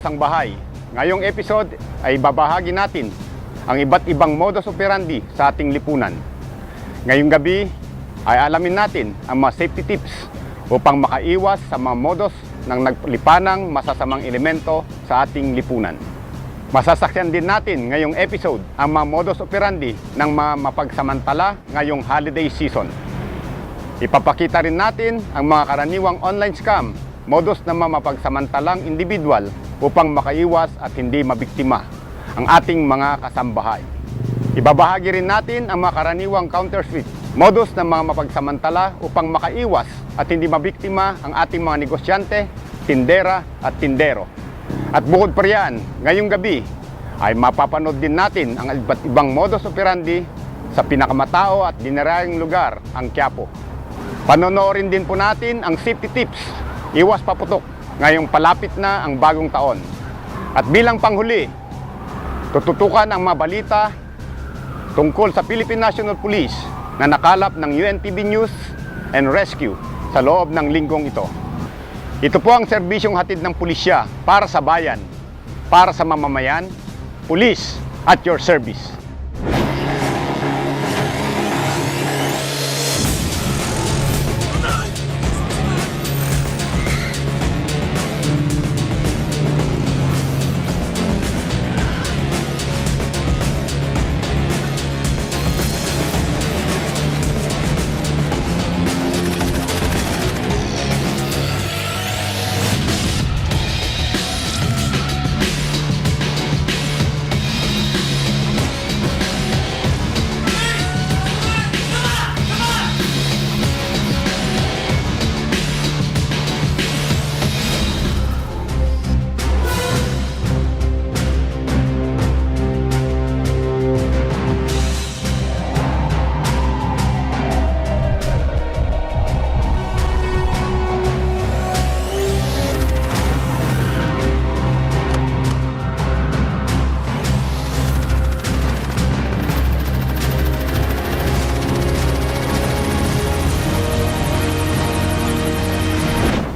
kasangbahay. Ngayong episode ay babahagi natin ang iba't ibang modus operandi sa ating lipunan. Ngayong gabi ay alamin natin ang mga safety tips upang makaiwas sa mga modus ng naglipanang masasamang elemento sa ating lipunan. Masasakyan din natin ngayong episode ang mga modus operandi ng mga mapagsamantala ngayong holiday season. Ipapakita rin natin ang mga karaniwang online scam, modus ng mga mapagsamantalang individual upang makaiwas at hindi mabiktima ang ating mga kasambahay. Ibabahagi rin natin ang mga karaniwang counterfeit, modus ng mga mapagsamantala upang makaiwas at hindi mabiktima ang ating mga negosyante, tindera at tindero. At bukod pa riyan, ngayong gabi ay mapapanood din natin ang iba't ibang modus operandi sa pinakamatao at dinarayang lugar, ang Quiapo. Panonoorin din po natin ang safety tips, iwas paputok, ngayong palapit na ang bagong taon. At bilang panghuli, tututukan ang mga balita tungkol sa Philippine National Police na nakalap ng UNTV News and Rescue sa loob ng linggong ito. Ito po ang serbisyong hatid ng pulisya para sa bayan, para sa mamamayan, pulis at your service.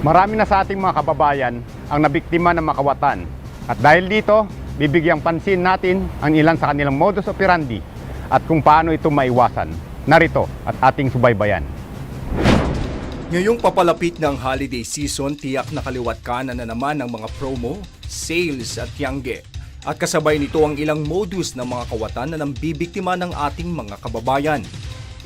Marami na sa ating mga kababayan ang nabiktima ng makawatan. At dahil dito, bibigyang pansin natin ang ilan sa kanilang modus operandi at kung paano ito maiwasan. Narito at ating subaybayan. Ngayong papalapit ng holiday season, tiyak na kaliwat kanan na naman ng mga promo, sales at tiyangge. At kasabay nito ang ilang modus ng mga kawatan na nambibiktima ng ating mga kababayan.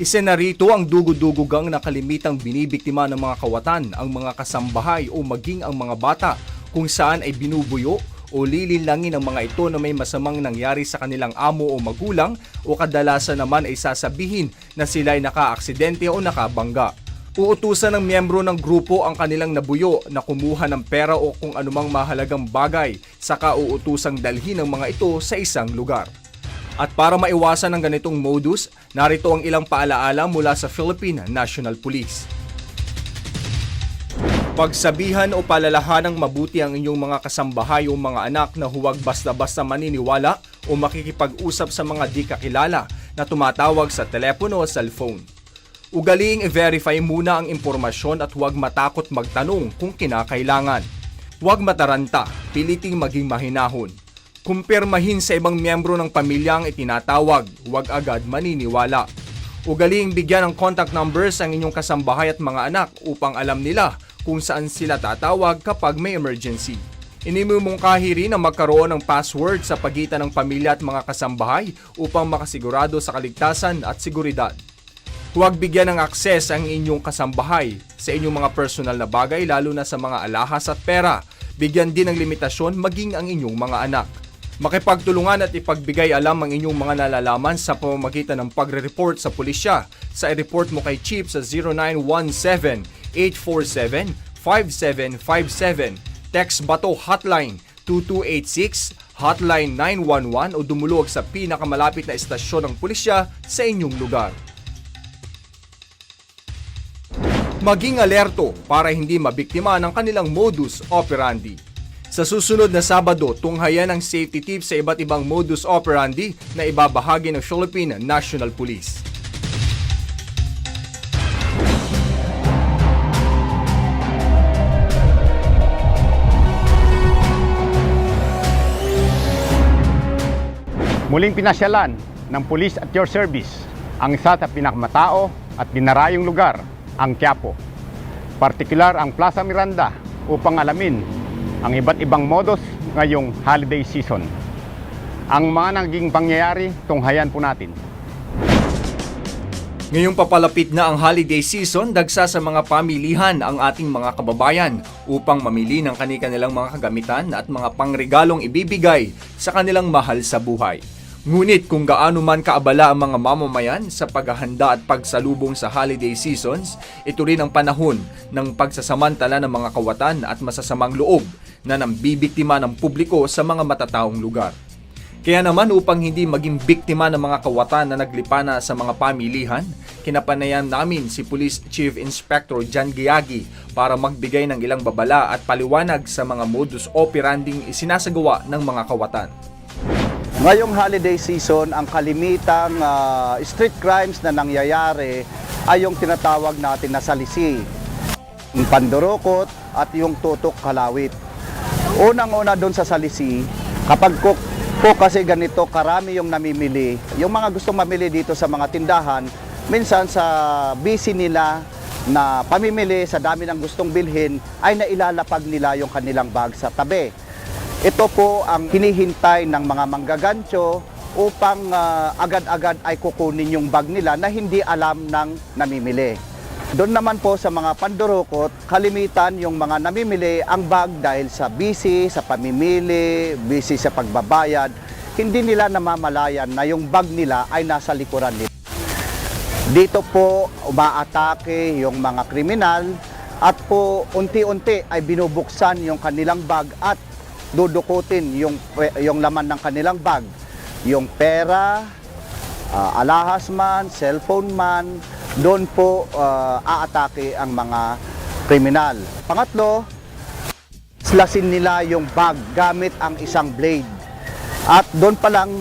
Isa na rito ang dugo-dugugang na kalimitang binibiktima ng mga kawatan, ang mga kasambahay o maging ang mga bata, kung saan ay binubuyo o lililangin ang mga ito na may masamang nangyari sa kanilang amo o magulang, o kadalasan naman ay sasabihin na sila ay naka-aksidente o nakabangga. Uutusan ng miyembro ng grupo ang kanilang nabuyo na kumuha ng pera o kung anumang mahalagang bagay, saka uutusang dalhin ang mga ito sa isang lugar. At para maiwasan ang ganitong modus, narito ang ilang paalaala mula sa Philippine National Police. Pagsabihan o palalahanang mabuti ang inyong mga kasambahay o mga anak na huwag basta-basta maniniwala o makikipag-usap sa mga di kakilala na tumatawag sa telepono o cellphone. Ugaliing i-verify muna ang impormasyon at huwag matakot magtanong kung kinakailangan. Huwag mataranta, piliting maging mahinahon. Kumpirmahin sa ibang miyembro ng pamilya ang itinatawag, huwag agad maniniwala. Ugaliing bigyan ng contact numbers ang inyong kasambahay at mga anak upang alam nila kung saan sila tatawag kapag may emergency. Inimumungkahi rin na magkaroon ng password sa pagitan ng pamilya at mga kasambahay upang makasigurado sa kaligtasan at seguridad. Huwag bigyan ng akses ang inyong kasambahay sa inyong mga personal na bagay, lalo na sa mga alahas at pera. Bigyan din ng limitasyon maging ang inyong mga anak. Makipagtulungan at ipagbigay alam ang inyong mga nalalaman sa pamamagitan ng pagre-report sa pulisya. Sa i-report mo kay Chief sa 0917-847-5757, text Bato Hotline 2286, Hotline 911 o dumulog sa pinakamalapit na estasyon ng pulisya sa inyong lugar. Maging alerto para hindi mabiktima ng kanilang modus operandi. Sa susunod na Sabado, tunghayan ang safety tips sa iba't ibang modus operandi na ibabahagi ng Philippine National Police. Muling pinasyalan ng Police at Your Service ang isa sa pinakamatao at dinarayong lugar, ang Quiapo. Partikular ang Plaza Miranda upang alamin ang iba't ibang modus ngayong holiday season. Ang mga naging pangyayari, tunghayan po natin. Ngayong papalapit na ang holiday season, dagsa sa mga pamilihan ang ating mga kababayan upang mamili ng kani-kanilang mga kagamitan at mga pangregalong ibibigay sa kanilang mahal sa buhay. Ngunit kung gaano man kaabala ang mga mamamayan sa paghahanda at pagsalubong sa holiday seasons, ito rin ang panahon ng pagsasamantala ng mga kawatan at masasamang loob na nambibiktima ng publiko sa mga matataong lugar. Kaya naman upang hindi maging biktima ng mga kawatan na naglipana sa mga pamilihan, kinapanayan namin si Police Chief Inspector John Giagi para magbigay ng ilang babala at paliwanag sa mga modus operanding isinasagawa ng mga kawatan. Ngayong holiday season, ang kalimitang street crimes na nangyayari ay yung tinatawag natin na salisi, yung pandurukot at yung tutok kalawit. Unang-una doon sa salisi, kapag po kasi ganito karami yung namimili, yung mga gustong mamili dito sa mga tindahan, minsan sa busy nila na pamimili sa dami ng gustong bilhin, ay nailalapag nila yung kanilang bag sa tabi. Ito po ang hinihintay ng mga manggagancho upang agad-agad ay kukunin yung bag nila na hindi alam ng namimili. Doon naman po sa mga pandurukot, kalimitan yung mga namimili ang bag dahil sa busy, sa pamimili, busy sa pagbabayad, hindi nila namamalayan na yung bag nila ay nasa likuran nila. Dito po umaatake yung mga kriminal at po unti-unti ay binubuksan yung kanilang bag at dudukutin yung laman ng kanilang bag. Yung pera, alahas man, cellphone man, doon po aatake ang mga kriminal. Pangatlo, slasin nila yung bag gamit ang isang blade. At doon pa lang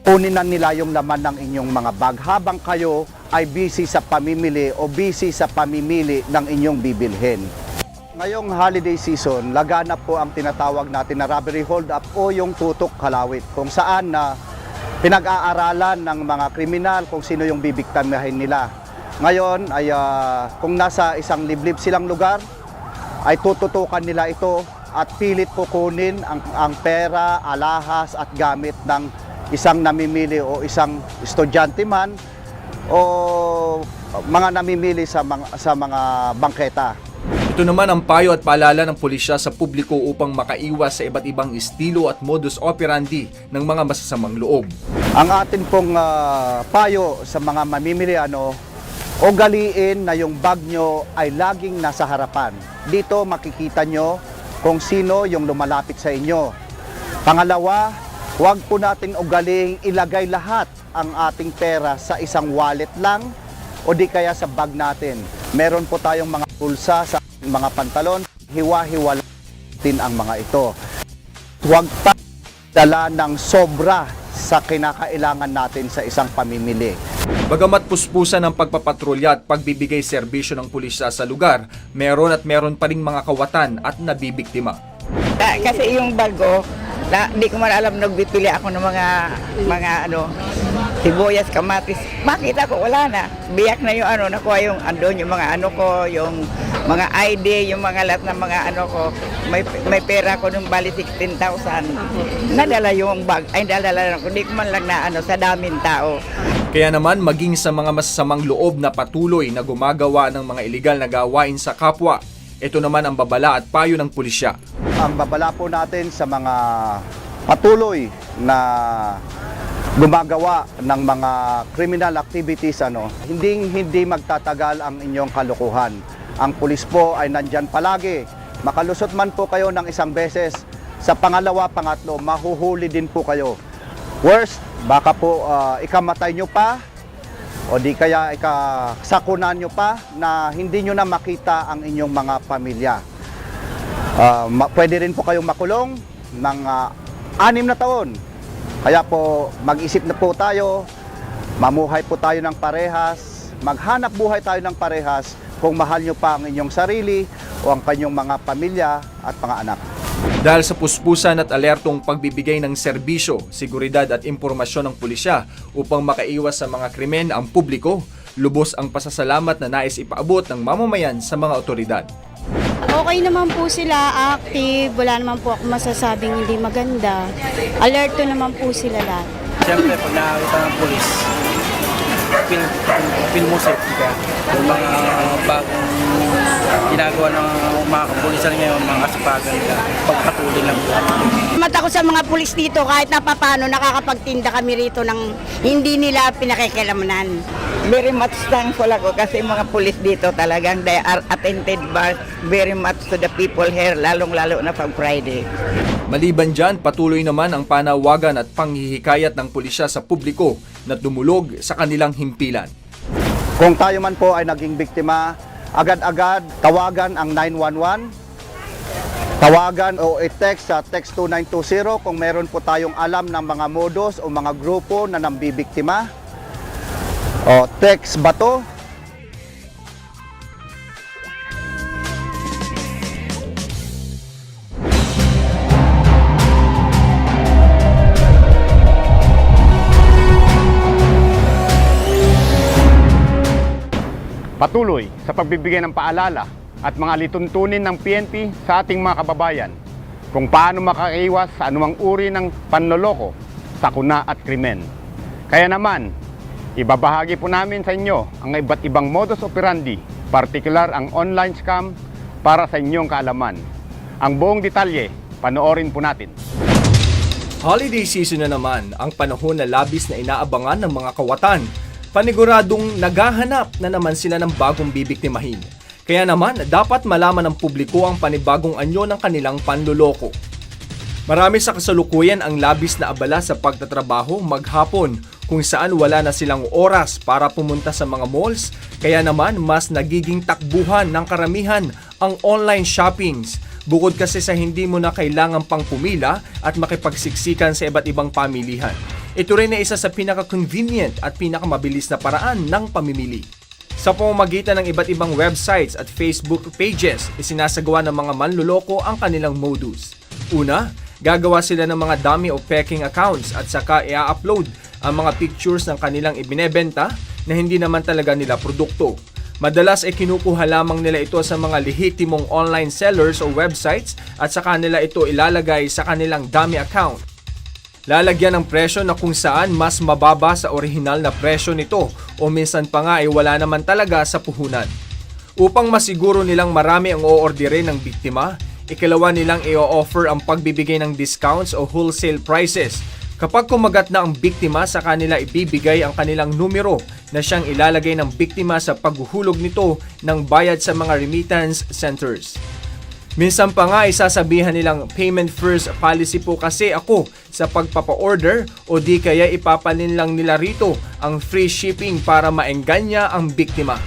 kunin na nila yung laman ng inyong mga bag habang kayo ay busy sa pamimili o busy sa pamimili ng inyong bibilhin. Ngayong holiday season, laganap po ang tinatawag natin na robbery hold-up o yung tutok kalawit, kung saan na pinag-aaralan ng mga kriminal kung sino yung bibiktimahin nila. Ngayon ay kung nasa isang liblib silang lugar, ay tututukan nila ito at pilit kukunin ang pera, alahas at gamit ng isang namimili o isang estudyante man o mga namimili sa mga bangketa. Ito naman ang payo at paalala ng pulisya sa publiko upang makaiwas sa iba't ibang estilo at modus operandi ng mga masasamang loob. Ang atin pong payo sa mga mamimili, ugaliin na yung bag nyo ay laging nasa harapan. Dito makikita nyo kung sino yung lumalapit sa inyo. Pangalawa, huwag po natin ugaling ilagay lahat ang ating pera sa isang wallet lang o di kaya sa bag natin. Meron po tayong mga pulsa sa mga pantalon, hiwa-hiwala din ang mga ito. Huwag pa dala ng sobra sa kinakailangan natin sa isang pamimili. Bagamat puspusan ng pagpapatrolya at pagbibigay serbisyo ng pulisya sa lugar, meron pa ring mga kawatan at nabibiktima. Kasi yung bago, di ko man alam, nagbipili ako ng mga sibuyas, kamatis. Makita ko, wala na. Biyak na yung nakuha yung andon, yung mga ko, yung mga ID, yung mga lahat ng mga ko. May pera ko nung bali 16,000. Nadala yung bag, ay nadala ko. Di ko man lang na sa daming tao. Kaya naman maging sa mga masasamang loob na patuloy na gumagawa ng mga iligal na gawain sa kapwa, ito naman ang babala at payo ng pulisya. Ang babala po natin sa mga patuloy na gumagawa ng mga criminal activities, hindi magtatagal ang inyong kalukuhan. Ang pulis po ay nandyan palagi. Makalusot man po kayo ng isang beses, sa pangalawa, pangatlo, mahuhuli din po kayo. Worst, baka po ikamatay nyo pa o di kaya ikasakunan nyo pa na hindi nyo na makita ang inyong mga pamilya. Pwede rin po kayong makulong ng 6 na taon. Kaya po mag-isip na po tayo, mamuhay po tayo ng parehas, maghanap buhay tayo ng parehas kung mahal nyo pa ang inyong sarili o ang kanyang mga pamilya at mga anak. Dahil sa puspusan at alertong pagbibigay ng serbisyo, seguridad at impormasyon ng pulisya upang makaiwas sa mga krimen ang publiko, lubos ang pasasalamat na nais ipaabot ng mamamayan sa mga otoridad. Okay naman po sila, active, wala naman po ako masasabing hindi maganda. Alerto naman po sila lahat. Siyempre, pag nakakita ng polis, feel mo safety ka. Yung mga bagong ginagawa ng mga kapulisan ngayon, mga kasipagan nila, pagpatuloy lang po. Mata ko sa mga pulis dito, kahit na papano nakakapagtinda kami rito ng hindi nila pinakikialaman. Very much thankful ako kasi mga pulis dito talagang they are attentive but very much to the people here, lalong-lalo na pag Friday. Maliban dyan, patuloy naman ang panawagan at panghihikayat ng pulisya sa publiko na dumulog sa kanilang himpilan. Kung tayo man po ay naging biktima, agad-agad tawagan ang 911, tawagan o i-text sa text 2920 kung meron po tayong alam ng mga modus o mga grupo na nambibiktima. O text bato. Patuloy sa pagbibigay ng paalala at mga lituntunin ng PNP sa ating mga kababayan kung paano makaiwas sa anumang uri ng panloloko, sakuna at krimen. Kaya naman, ibabahagi po namin sa inyo ang iba't ibang modus operandi, partikular ang online scam para sa inyong kaalaman. Ang buong detalye, panoorin po natin. Holiday season na naman ang panahon na labis na inaabangan ng mga kawatan. Paniguradong naghahanap na naman sila ng bagong bibiktimahin. Kaya naman, dapat malaman ng publiko ang panibagong anyo ng kanilang panloloko. Marami sa kasalukuyan ang labis na abala sa pagtatrabaho maghapon kung saan wala na silang oras para pumunta sa mga malls, kaya naman mas nagiging takbuhan ng karamihan ang online shoppings. Bukod kasi sa hindi mo na kailangan pang pumila at makipagsiksikan sa iba't ibang pamilihan. Ito rin ay isa sa pinaka-convenient at pinakamabilis na paraan ng pamimili. Sa pamamagitan ng iba't ibang websites at Facebook pages, isinasagawa ng mga manloloko ang kanilang modus. Una, gagawa sila ng mga dummy o peking accounts at saka i-upload ang mga pictures ng kanilang ibinebenta na hindi naman talaga nila produkto. Madalas ay kinukuha lamang nila ito sa mga lehitimong online sellers o websites at saka nila ito ilalagay sa kanilang dummy account. Lalagyan ng presyo na kung saan mas mababa sa orihinal na presyo nito o minsan pa nga ay wala naman talaga sa puhunan. Upang masiguro nilang marami ang o-orderin ng biktima, ikalawa nilang i-offer ang pagbibigay ng discounts o wholesale prices. Kapag kumagat na ang biktima, sa kanila ibibigay ang kanilang numero na siyang ilalagay ng biktima sa paghuhulog nito ng bayad sa mga remittance centers. Minsan pa nga isasabihan nilang payment first policy po kasi ako sa pagpapa-order o di kaya ipapalin lang nila rito ang free shipping para maengganyo ang biktima.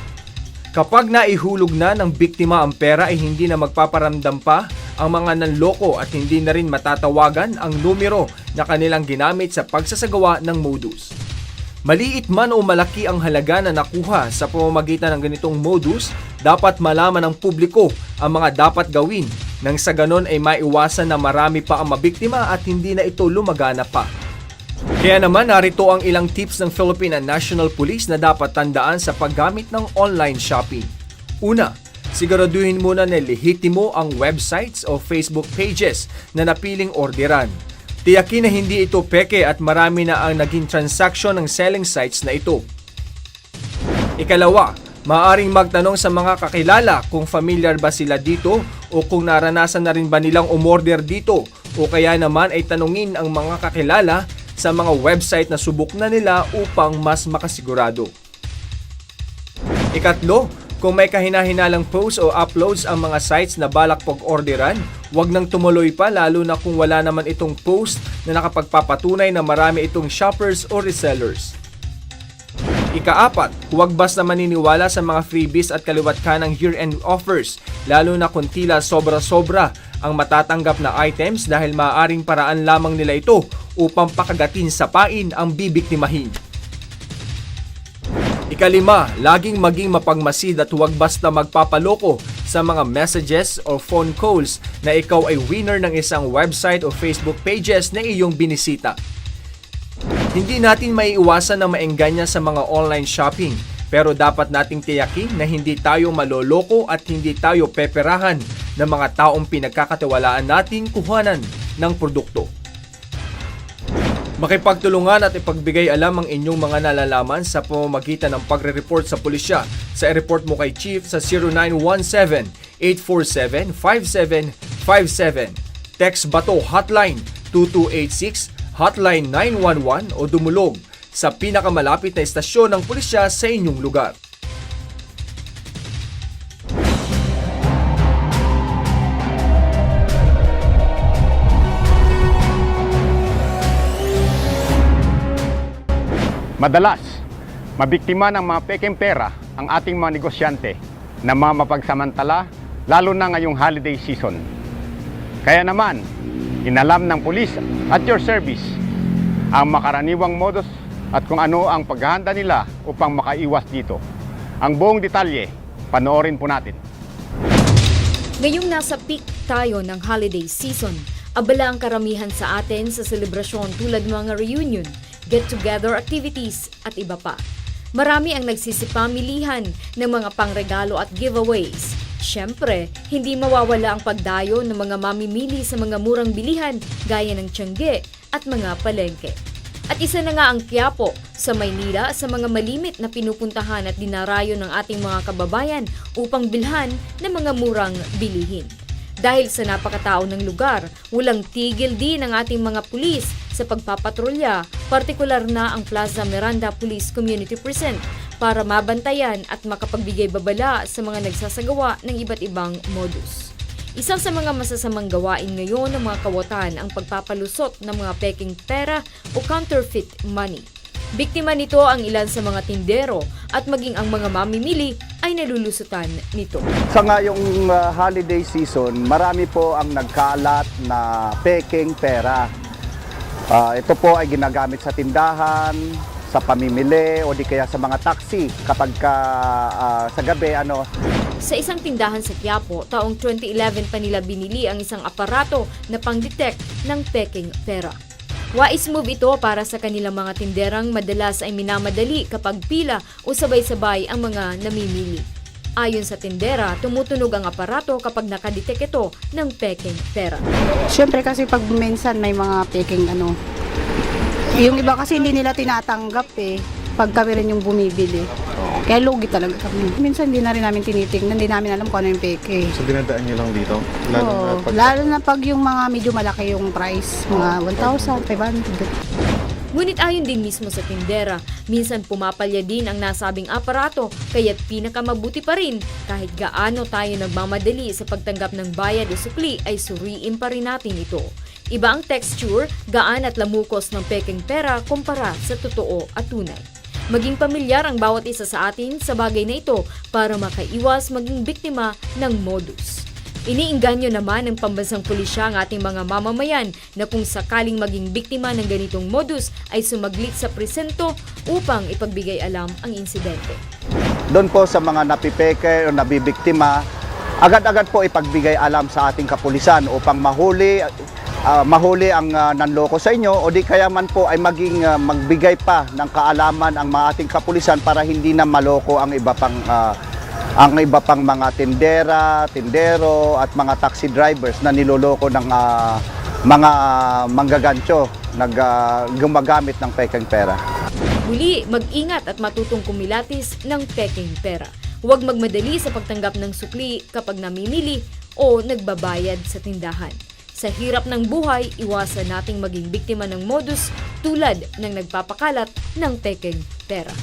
Kapag naihulog na ng biktima ang pera ay hindi na magpaparamdam pa ang mga nanloko at hindi na rin matatawagan ang numero na kanilang ginamit sa pagsasagawa ng modus. Maliit man o malaki ang halaga na nakuha sa pamamagitan ng ganitong modus, dapat malaman ng publiko ang mga dapat gawin nang sa ganon ay maiwasan na marami pa ang mabiktima at hindi na ito lumagana pa. Kaya naman narito ang ilang tips ng Philippine National Police na dapat tandaan sa paggamit ng online shopping. Una, siguraduhin muna na lehitimo ang websites o Facebook pages na napiling orderan. Tiyakin na hindi ito peke at marami na ang naging transaction ng selling sites na ito. Ikalawa, maaaring magtanong sa mga kakilala kung familiar ba sila dito o kung naranasan na rin ba nilang umorder dito o kaya naman ay tanungin ang mga kakilala sa mga website na subok na nila upang mas makasigurado. Ikatlo, kung may kahinahinalang posts o uploads ang mga sites na balak pag-orderan, huwag nang tumuloy pa lalo na kung wala naman itong post na nakapagpapatunay na marami itong shoppers o resellers. Ikaapat, huwag basta maniniwala sa mga freebies at kaliwat ka ng year-end offers, lalo na kung tila sobra-sobra ang matatanggap na items dahil maaaring paraan lamang nila ito upang pakagatin sa pain ang bibiktimahin. Ikalima, laging maging mapagmasid at huwag basta magpapaloko sa mga messages o phone calls na ikaw ay winner ng isang website o Facebook pages na iyong binisita. Hindi natin maiiwasan na maengganyo sa mga online shopping, pero dapat nating tiyakin na hindi tayo maloloko at hindi tayo peperahan ng mga taong pinagkakatiwalaan nating kuhanan ng produkto. Makipagtulungan at ipagbigay alam ang inyong mga nalalaman sa pamamagitan ng pagre-report sa pulisya. Sa i-report mo kay Chief sa 0917-847-5757. Text Bato Hotline 2286, Hotline 911 o dumulog sa pinakamalapit na istasyon ng pulisya sa inyong lugar. Madalas, mabiktima ng mga pekeng pera ang ating mga negosyante na mga mapagsamantala, lalo na ngayong holiday season. Kaya naman, inalam ng pulis at your service ang makaraniwang modus at kung ano ang paghahanda nila upang makaiwas dito. Ang buong detalye, panoorin po natin. Ngayong nasa peak tayo ng holiday season, abala ang karamihan sa atin sa selebrasyon tulad mga reunion, get-together activities at iba pa. Marami ang nagsisipamilihan ng mga pangregalo at giveaways. Siyempre, hindi mawawala ang pagdayo ng mga mamimili sa mga murang bilihan gaya ng Tiangge at mga palengke. At isa na nga ang Quiapo sa Maynila sa mga malimit na pinupuntahan at dinarayo ng ating mga kababayan upang bilhan ng mga murang bilihin. Dahil sa napakatao ng lugar, walang tigil din ang ating mga pulis sa pagpapatrolya, partikular na ang Plaza Miranda Police Community Precinct para mabantayan at makapagbigay babala sa mga nagsasagawa ng iba't ibang modus. Isang sa mga masasamang gawain ngayon ng mga kawatan ang pagpapalusot ng mga peking pera o counterfeit money. Biktima nito ang ilan sa mga tindero at maging ang mga mamimili ay nalulusutan nito. Sa ngayong holiday season, marami po ang nagkalat na peking pera. Ito po ay ginagamit sa tindahan, sa pamimili o di kaya sa mga taxi kapag sa gabi Sa isang tindahan sa Quiapo, taong 2011 pa nila binili ang isang aparato na pang-detect ng peking pera. Wais move ito para sa kanilang mga tinderang madalas ay minamadali kapag pila o sabay-sabay ang mga namimili. Ayon sa tindera, tumutunog ang aparato kapag nakadetect ito ng peking pera. Siyempre kasi pag minsan may mga peking yung iba kasi hindi nila tinatanggap pag kami rin yung bumibili. Kaya lugi talaga kami. Minsan hindi na rin namin tinitingnan, hindi namin alam kung ano yung peke. So dinadaan nyo lang dito? Lalo na pag yung mga medyo malaki yung price, mga 1,500. Ngunit ayon din mismo sa tindera, minsan pumapalya din ang nasabing aparato kaya't pinakamabuti pa rin kahit gaano tayo nagmamadali sa pagtanggap ng bayad o sukli ay suriin pa rin natin ito. Iba ang texture, gaan at lamukos ng peking pera kumpara sa totoo at tunay. Maging pamilyar ang bawat isa sa atin sa bagay na ito para makaiwas maging biktima ng modus. Iniingganyo naman ng pambansang pulisya ang ating mga mamamayan na kung sakaling maging biktima ng ganitong modus ay sumaglit sa presento upang ipagbigay alam ang insidente. Doon po sa mga napipeke o nabibiktima, agad-agad po ipagbigay alam sa ating kapulisan upang mahuli ang nanloko sa inyo o di kaya man po ay magbigay pa ng kaalaman ang mga ating kapulisan para hindi na maloko ang iba pang mga tindero at mga taxi drivers na niloloko ng mga manggagancho gumagamit ng peking pera. Muli, mag-ingat at matutong kumilatis ng peking pera. Huwag magmadali sa pagtanggap ng sukli kapag namimili o nagbabayad sa tindahan. Sa hirap ng buhay, iwasan nating maging biktima ng modus tulad ng nagpapakalat ng peking pera.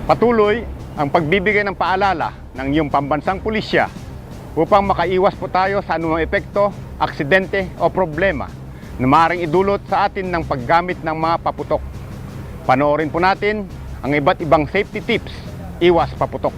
Patuloy ang pagbibigay ng paalala ng iyong pambansang pulisya upang makaiwas po tayo sa anumang epekto, aksidente o problema na maaaring idulot sa atin ng paggamit ng mga paputok. Panoorin po natin ang iba't ibang safety tips, iwas paputok.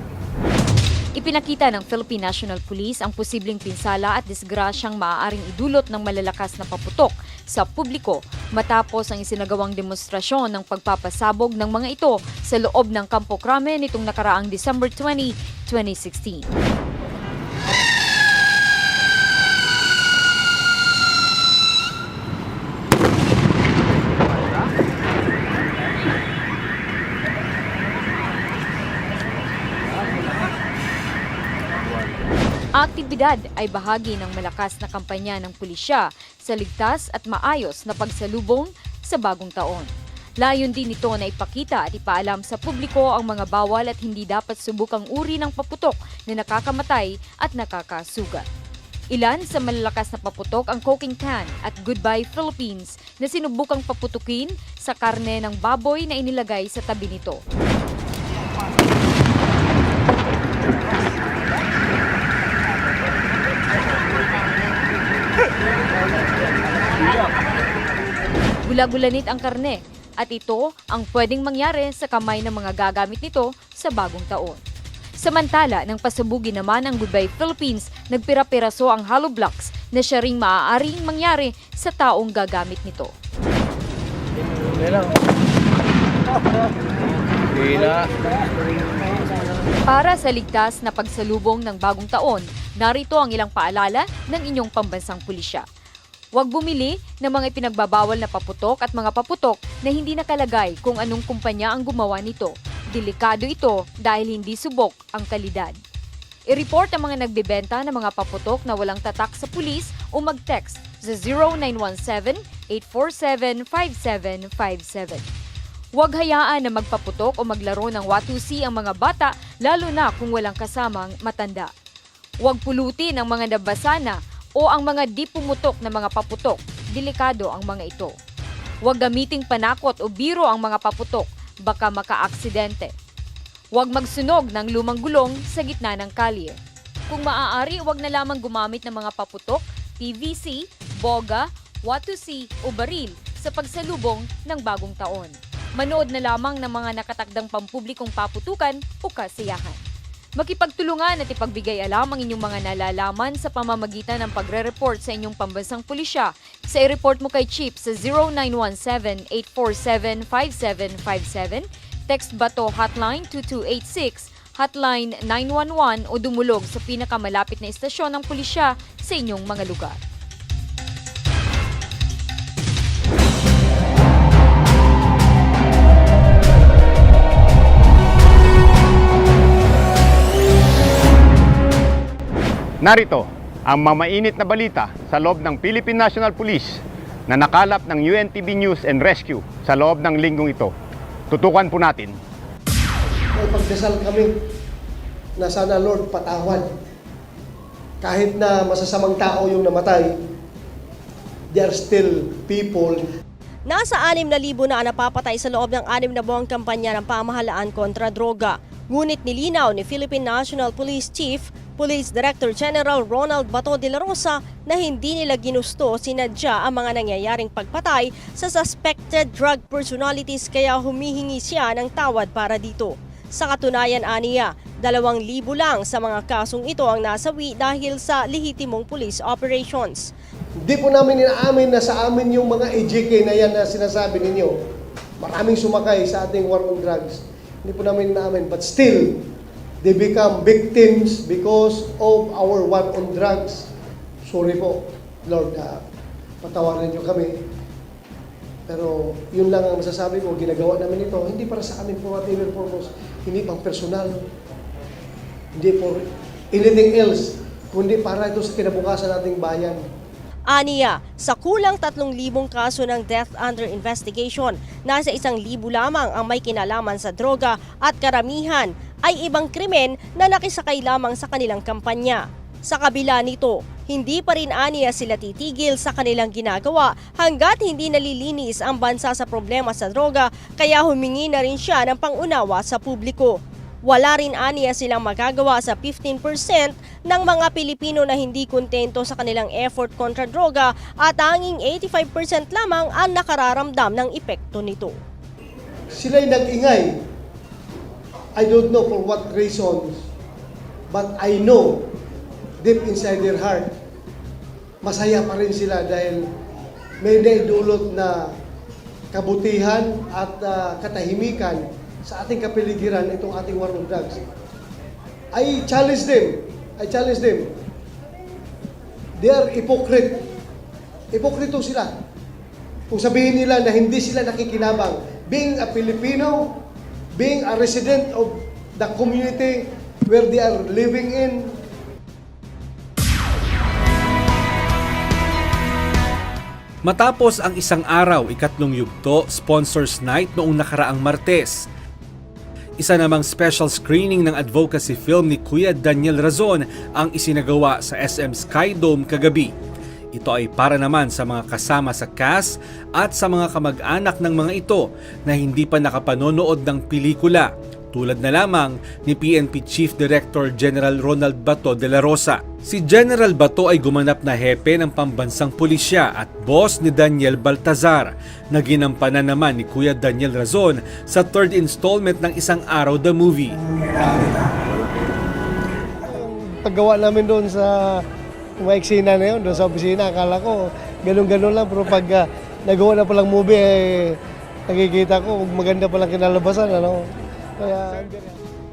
Ipinakita ng Philippine National Police ang posibleng pinsala at disgrasyang maaaring idulot ng malalakas na paputok sa publiko matapos ang isinagawang demonstrasyon ng pagpapasabog ng mga ito sa loob ng Campo Crame nitong nakaraang December 20, 2016. Aktibidad ay bahagi ng malakas na kampanya ng pulisya sa ligtas at maayos na pagsalubong sa bagong taon. Layon din nito na ipakita at ipaalam sa publiko ang mga bawal at hindi dapat subukang uri ng paputok na nakakamatay at nakakasugat. Ilan sa malalakas na paputok ang Coking Can at Goodbye Philippines na sinubukang paputukin sa karne ng baboy na inilagay sa tabi nito. Gula-gulanit ang karne at ito ang pwedeng mangyari sa kamay ng mga gagamit nito sa bagong taon. Samantala, nang pasabugin naman ang Goodbye Philippines, nagpira-piraso ang hollow blocks na siya ring maaaring mangyari sa taong gagamit nito. Para sa ligtas na pagsalubong ng bagong taon, narito ang ilang paalala ng inyong pambansang pulisya. Huwag bumili ng mga ipinagbabawal na paputok at mga paputok na hindi nakalagay kung anong kumpanya ang gumawa nito. Delikado ito dahil hindi subok ang kalidad. I-report ang mga nagbebenta ng mga paputok na walang tatak sa pulis o mag-text sa 0917-847-5757. Huwag hayaan na magpaputok o maglaro ng watusi ang mga bata lalo na kung walang kasamang matanda. Huwag pulutin ang mga nabasa na o ang mga di pumutok na mga paputok, delikado ang mga ito. Huwag gamiting panakot o biro ang mga paputok, baka maka-aksidente. Huwag magsunog ng lumang gulong sa gitna ng kalye. Kung maaari, huwag na lamang gumamit ng mga paputok, PVC, boga, watusi o baril sa pagsalubong ng bagong taon. Manood na lamang ng mga nakatakdang pampublikong paputukan o kasiyahan. Makipagtulungan at ipagbigay alam ang inyong mga nalalaman sa pamamagitan ng pagre-report sa inyong pambansang pulisya. Sa i-report mo kay Chief sa 0917-847-5757, text Bato Hotline 2286, Hotline 911 o dumulog sa pinakamalapit na istasyon ng pulisya sa inyong mga lugar. Narito ang mamainit na balita sa loob ng Philippine National Police na nakalap ng UNTV News and Rescue sa loob ng linggong ito. Tutukan po natin. May pagdasal kami na sana Lord patawad. Kahit na masasamang tao yung namatay, there are still people. Nasa 6,000 na napapatay sa loob ng 6 na buwang kampanya ng pamahalaan kontra droga. Ngunit nilinaw ni Philippine National Police Chief Police Director General Ronald Bato de la Rosa na hindi nila ginusto sinadya ang mga nangyayaring pagpatay sa suspected drug personalities kaya humihingi siya ng tawad para dito. Sa katunayan aniya, 2,000 lang sa mga kasong ito ang nasawi dahil sa lehitimong police operations. Hindi po namin inaamin na sa amin yung mga AJK na yan na sinasabi ninyo. Maraming sumakay sa ating war on drugs. Hindi po namin inaamin. But still, they become victims because of our war on drugs. Sorry po, Lord, patawarin niyo kami. Pero yun lang ang masasabi ko, ginagawa namin ito, hindi para sa amin for whatever purpose, hindi pang personal, hindi for anything else, kundi para ito sa kinabukasan nating bayan. Aniya, sa kulang 3,000 kaso ng death under investigation, nasa 1,000 lamang ang may kinalaman sa droga at karamihan ay ibang krimen na nakisakay lamang sa kanilang kampanya. Sa kabila nito, hindi pa rin aniya sila titigil sa kanilang ginagawa hanggat hindi nalilinis ang bansa sa problema sa droga kaya humingi na rin siya ng pangunawa sa publiko. Wala rin aniya silang magagawa sa 15% ng mga Pilipino na hindi kontento sa kanilang effort kontra droga at tanging 85% lamang ang nakararamdam ng epekto nito. Sila'y nag-ingay. I don't know for what reasons. But I know, deep inside their heart, masaya pa rin sila dahil may naidulot na kabutihan at katahimikan sa ating kapaligiran itong ating war on drugs. I challenge them. They are hypocrite. Hipokrito sila. Kung sabihin nila na hindi sila nakikinabang, being a Filipino, being a resident of the community where they are living in. Matapos ang isang araw, ikatlong yugto, Sponsors Night noong nakaraang Martes. Isa namang special screening ng advocacy film ni Kuya Daniel Razon ang isinagawa sa SM Skydome kagabi. Ito ay para naman sa mga kasama sa cast at sa mga kamag-anak ng mga ito na hindi pa nakapanonood ng pelikula, tulad na lamang ni PNP Chief Director General Ronald Bato de la Rosa. Si General Bato ay gumanap na hepe ng pambansang pulisya at boss ni Daniel Baltazar, na ginampanan naman ni Kuya Daniel Razon sa third installment ng Isang Araw the Movie. Paggawa namin doon sa mga eksena na yun, doon sa opisina, akala ko ganun-ganun lang, pero pag nagawa na palang movie, nakikita ko maganda palang kinalabasan, ano? Kaya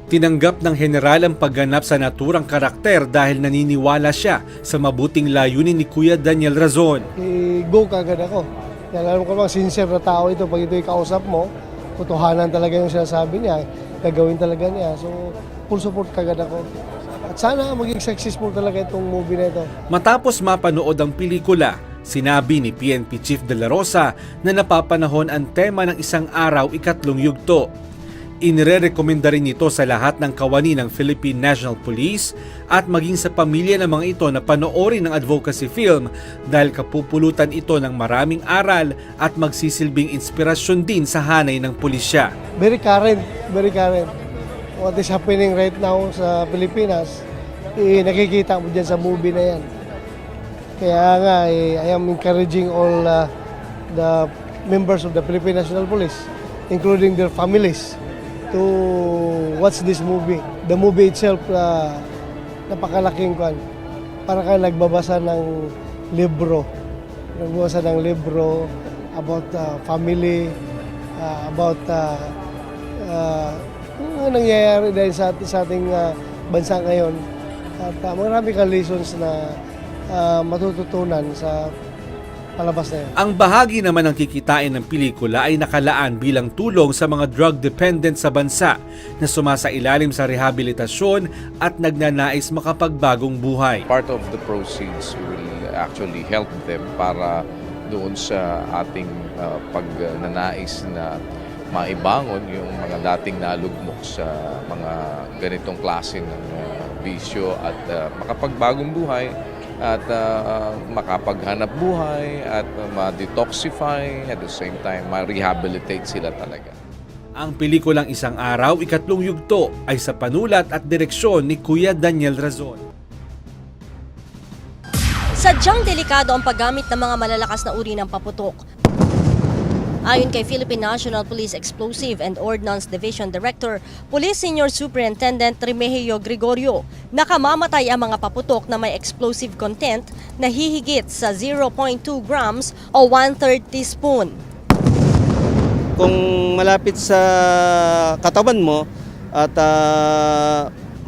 Tinanggap ng general ang pagganap sa naturang karakter dahil naniniwala siya sa mabuting layunin ni Kuya Daniel Razon. go kagad ako. Kaya alam ko naman, sincere na tao ito. Pag ito'y kausap mo, kutuhanan talaga yung sinasabi niya, gagawin talaga niya. So, full support kagad ako. At sana maging successful talaga itong movie na ito. Matapos mapanood ang pelikula, sinabi ni PNP Chief de la Rosa na napapanahon ang tema ng Isang Araw, ikatlong yugto. Inirerekomenda rin ito sa lahat ng kawani ng Philippine National Police at maging sa pamilya ng mga ito na panoorin ng advocacy film dahil kapupulutan ito ng maraming aral at magsisilbing inspirasyon din sa hanay ng pulisya. Very current, very current. What is happening right now sa Pilipinas, nakikita mo dyan sa movie na yan. Kaya nga, I am encouraging all the members of the Philippine National Police, including their families, to watch this movie. The movie itself, napakalaking kwan. Para kayo nagbabasa ng libro. Nagbabasa ng libro about family, about ano nangyayari dahil sa ating bansa ngayon. At marami kang lessons na matututunan sa palabas na yun. Ang bahagi naman ng kikitain ng pelikula ay nakalaan bilang tulong sa mga drug dependent sa bansa na sumasailalim sa rehabilitasyon at nagnanais makapagbagong buhay. Part of the proceeds will actually help them para doon sa ating pagnanais na maibangon yung mga dating nalugmok sa mga ganitong klase ng bisyo at makapagbagong buhay at makapaghanap buhay at ma-detoxify at the same time ma-rehabilitate sila talaga. Ang pelikulang Isang Araw, ikatlong yugto ay sa panulat at direksyon ni Kuya Daniel Razon. Sadyang delikado ang paggamit ng mga malalakas na uri ng paputok. Ayon kay Philippine National Police Explosive and Ordnance Division Director, Police Senior Superintendent Remigio Gregorio, nakamamatay ang mga paputok na may explosive content na hihigit sa 0.2 grams o 1/3 teaspoon. Kung malapit sa katawan mo at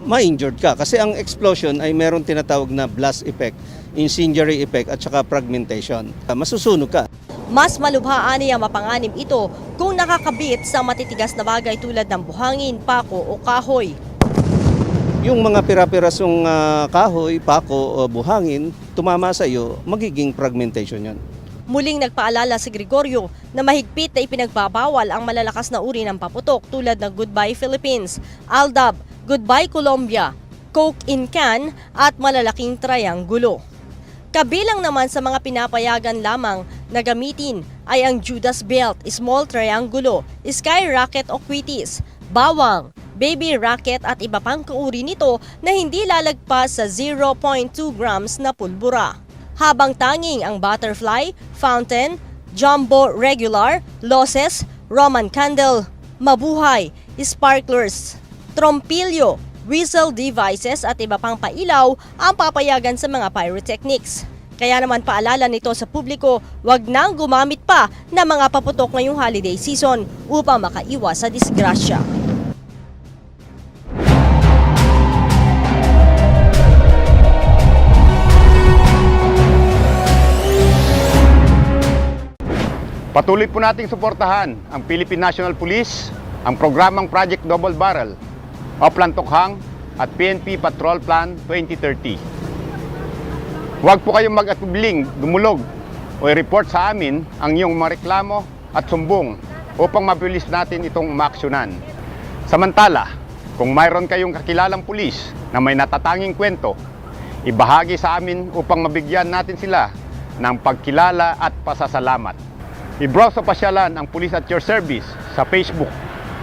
ma-injured ka, kasi ang explosion ay meron tinatawag na blast effect, incendiary effect at saka fragmentation. Masusunog ka. Mas malubha niya mapanganib ito kung nakakabit sa matitigas na bagay tulad ng buhangin, pako o kahoy. Yung mga pira-pirasong kahoy, pako o buhangin, tumama sa iyo, magiging fragmentation yan. Muling nagpaalala si Gregorio na mahigpit na ipinagbabawal ang malalakas na uri ng paputok tulad ng Goodbye Philippines, Aldab, Goodbye Colombia, Coke in Can at malalaking trianggulo. Kabilang naman sa mga pinapayagan lamang na gamitin ay ang Judas Belt, Small Triangulo, Sky Rocket o Quitis, Bawang, Baby Rocket at iba pang kauri nito na hindi lalagpas sa 0.2 grams na pulbura. Habang tanging ang Butterfly, Fountain, Jumbo Regular, Losses, Roman Candle, Mabuhay, Sparklers, Trompilyo, whistle devices at iba pang pailaw ang papayagan sa mga pyrotechnics. Kaya naman paalala nito sa publiko, wag nang gumamit pa ng mga paputok ngayong holiday season upang makaiwas sa disgrasya. Patuloy po nating suportahan ang Philippine National Police, ang programang Project Double Barrel, Oplan Tokhang at PNP Patrol Plan 2030. Huwag po kayong mag-atubling, dumulog o i-report sa amin ang iyong mga reklamo at sumbong upang mabilis natin itong maaksyonan. Samantala, kung mayroon kayong kakilalang pulis na may natatanging kwento, ibahagi sa amin upang mabigyan natin sila ng pagkilala at pasasalamat. I-browse o pasyalan ang Police at Your Service sa Facebook.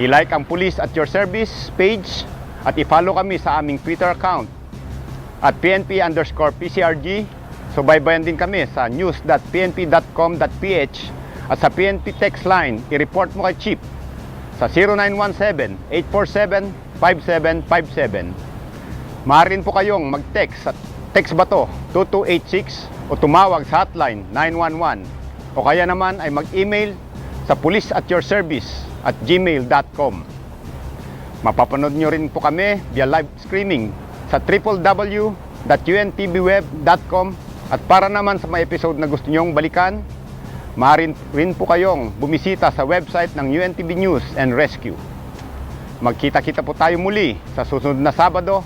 I-like ang Police at Your Service page at i-follow kami sa aming Twitter account at PNP_PCRG. Subaybayan din kami sa news.pnp.com.ph at sa PNP text line, i-report mo kay Chief sa 0917-847-5757. Maaari po kayong mag-text sa text bato 2286 o tumawag sa hotline 911 o kaya naman ay mag-email sa policeatyourservice@gmail.com. Mapapanood nyo rin po kami via live streaming sa www.untbweb.com at para naman sa mga episode na gusto nyong balikan, maaari rin po kayong bumisita sa website ng UNTB News and Rescue. Magkita-kita po tayo muli sa susunod na Sabado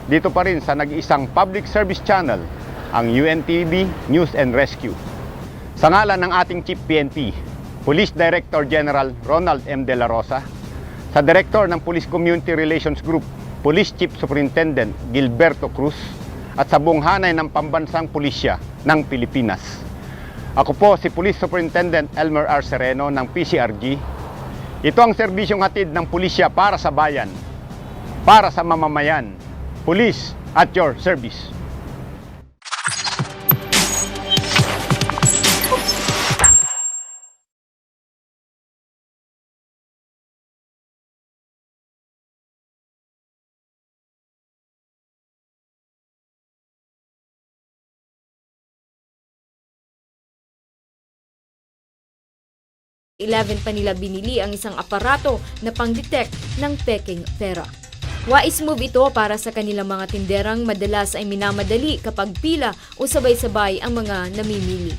dito pa rin sa nag-iisang public service channel, ang UNTB News and Rescue. Sa ngalan ng ating Chief PNP, Police Director General Ronald M. De La Rosa, sa Director ng Police Community Relations Group, Police Chief Superintendent Gilberto Cruz, at sa buong hanay ng pambansang pulisya ng Pilipinas. Ako po si Police Superintendent Elmer R. Sereno ng PCRG. Ito ang serbisyong hatid ng pulisya para sa bayan, para sa mamamayan. Police at your service. Pa nila binili ang isang aparato na pang-detect ng peking pera. Wise move ito para sa kanilang mga tinderang madalas ay minamadali kapag pila o sabay-sabay ang mga namimili.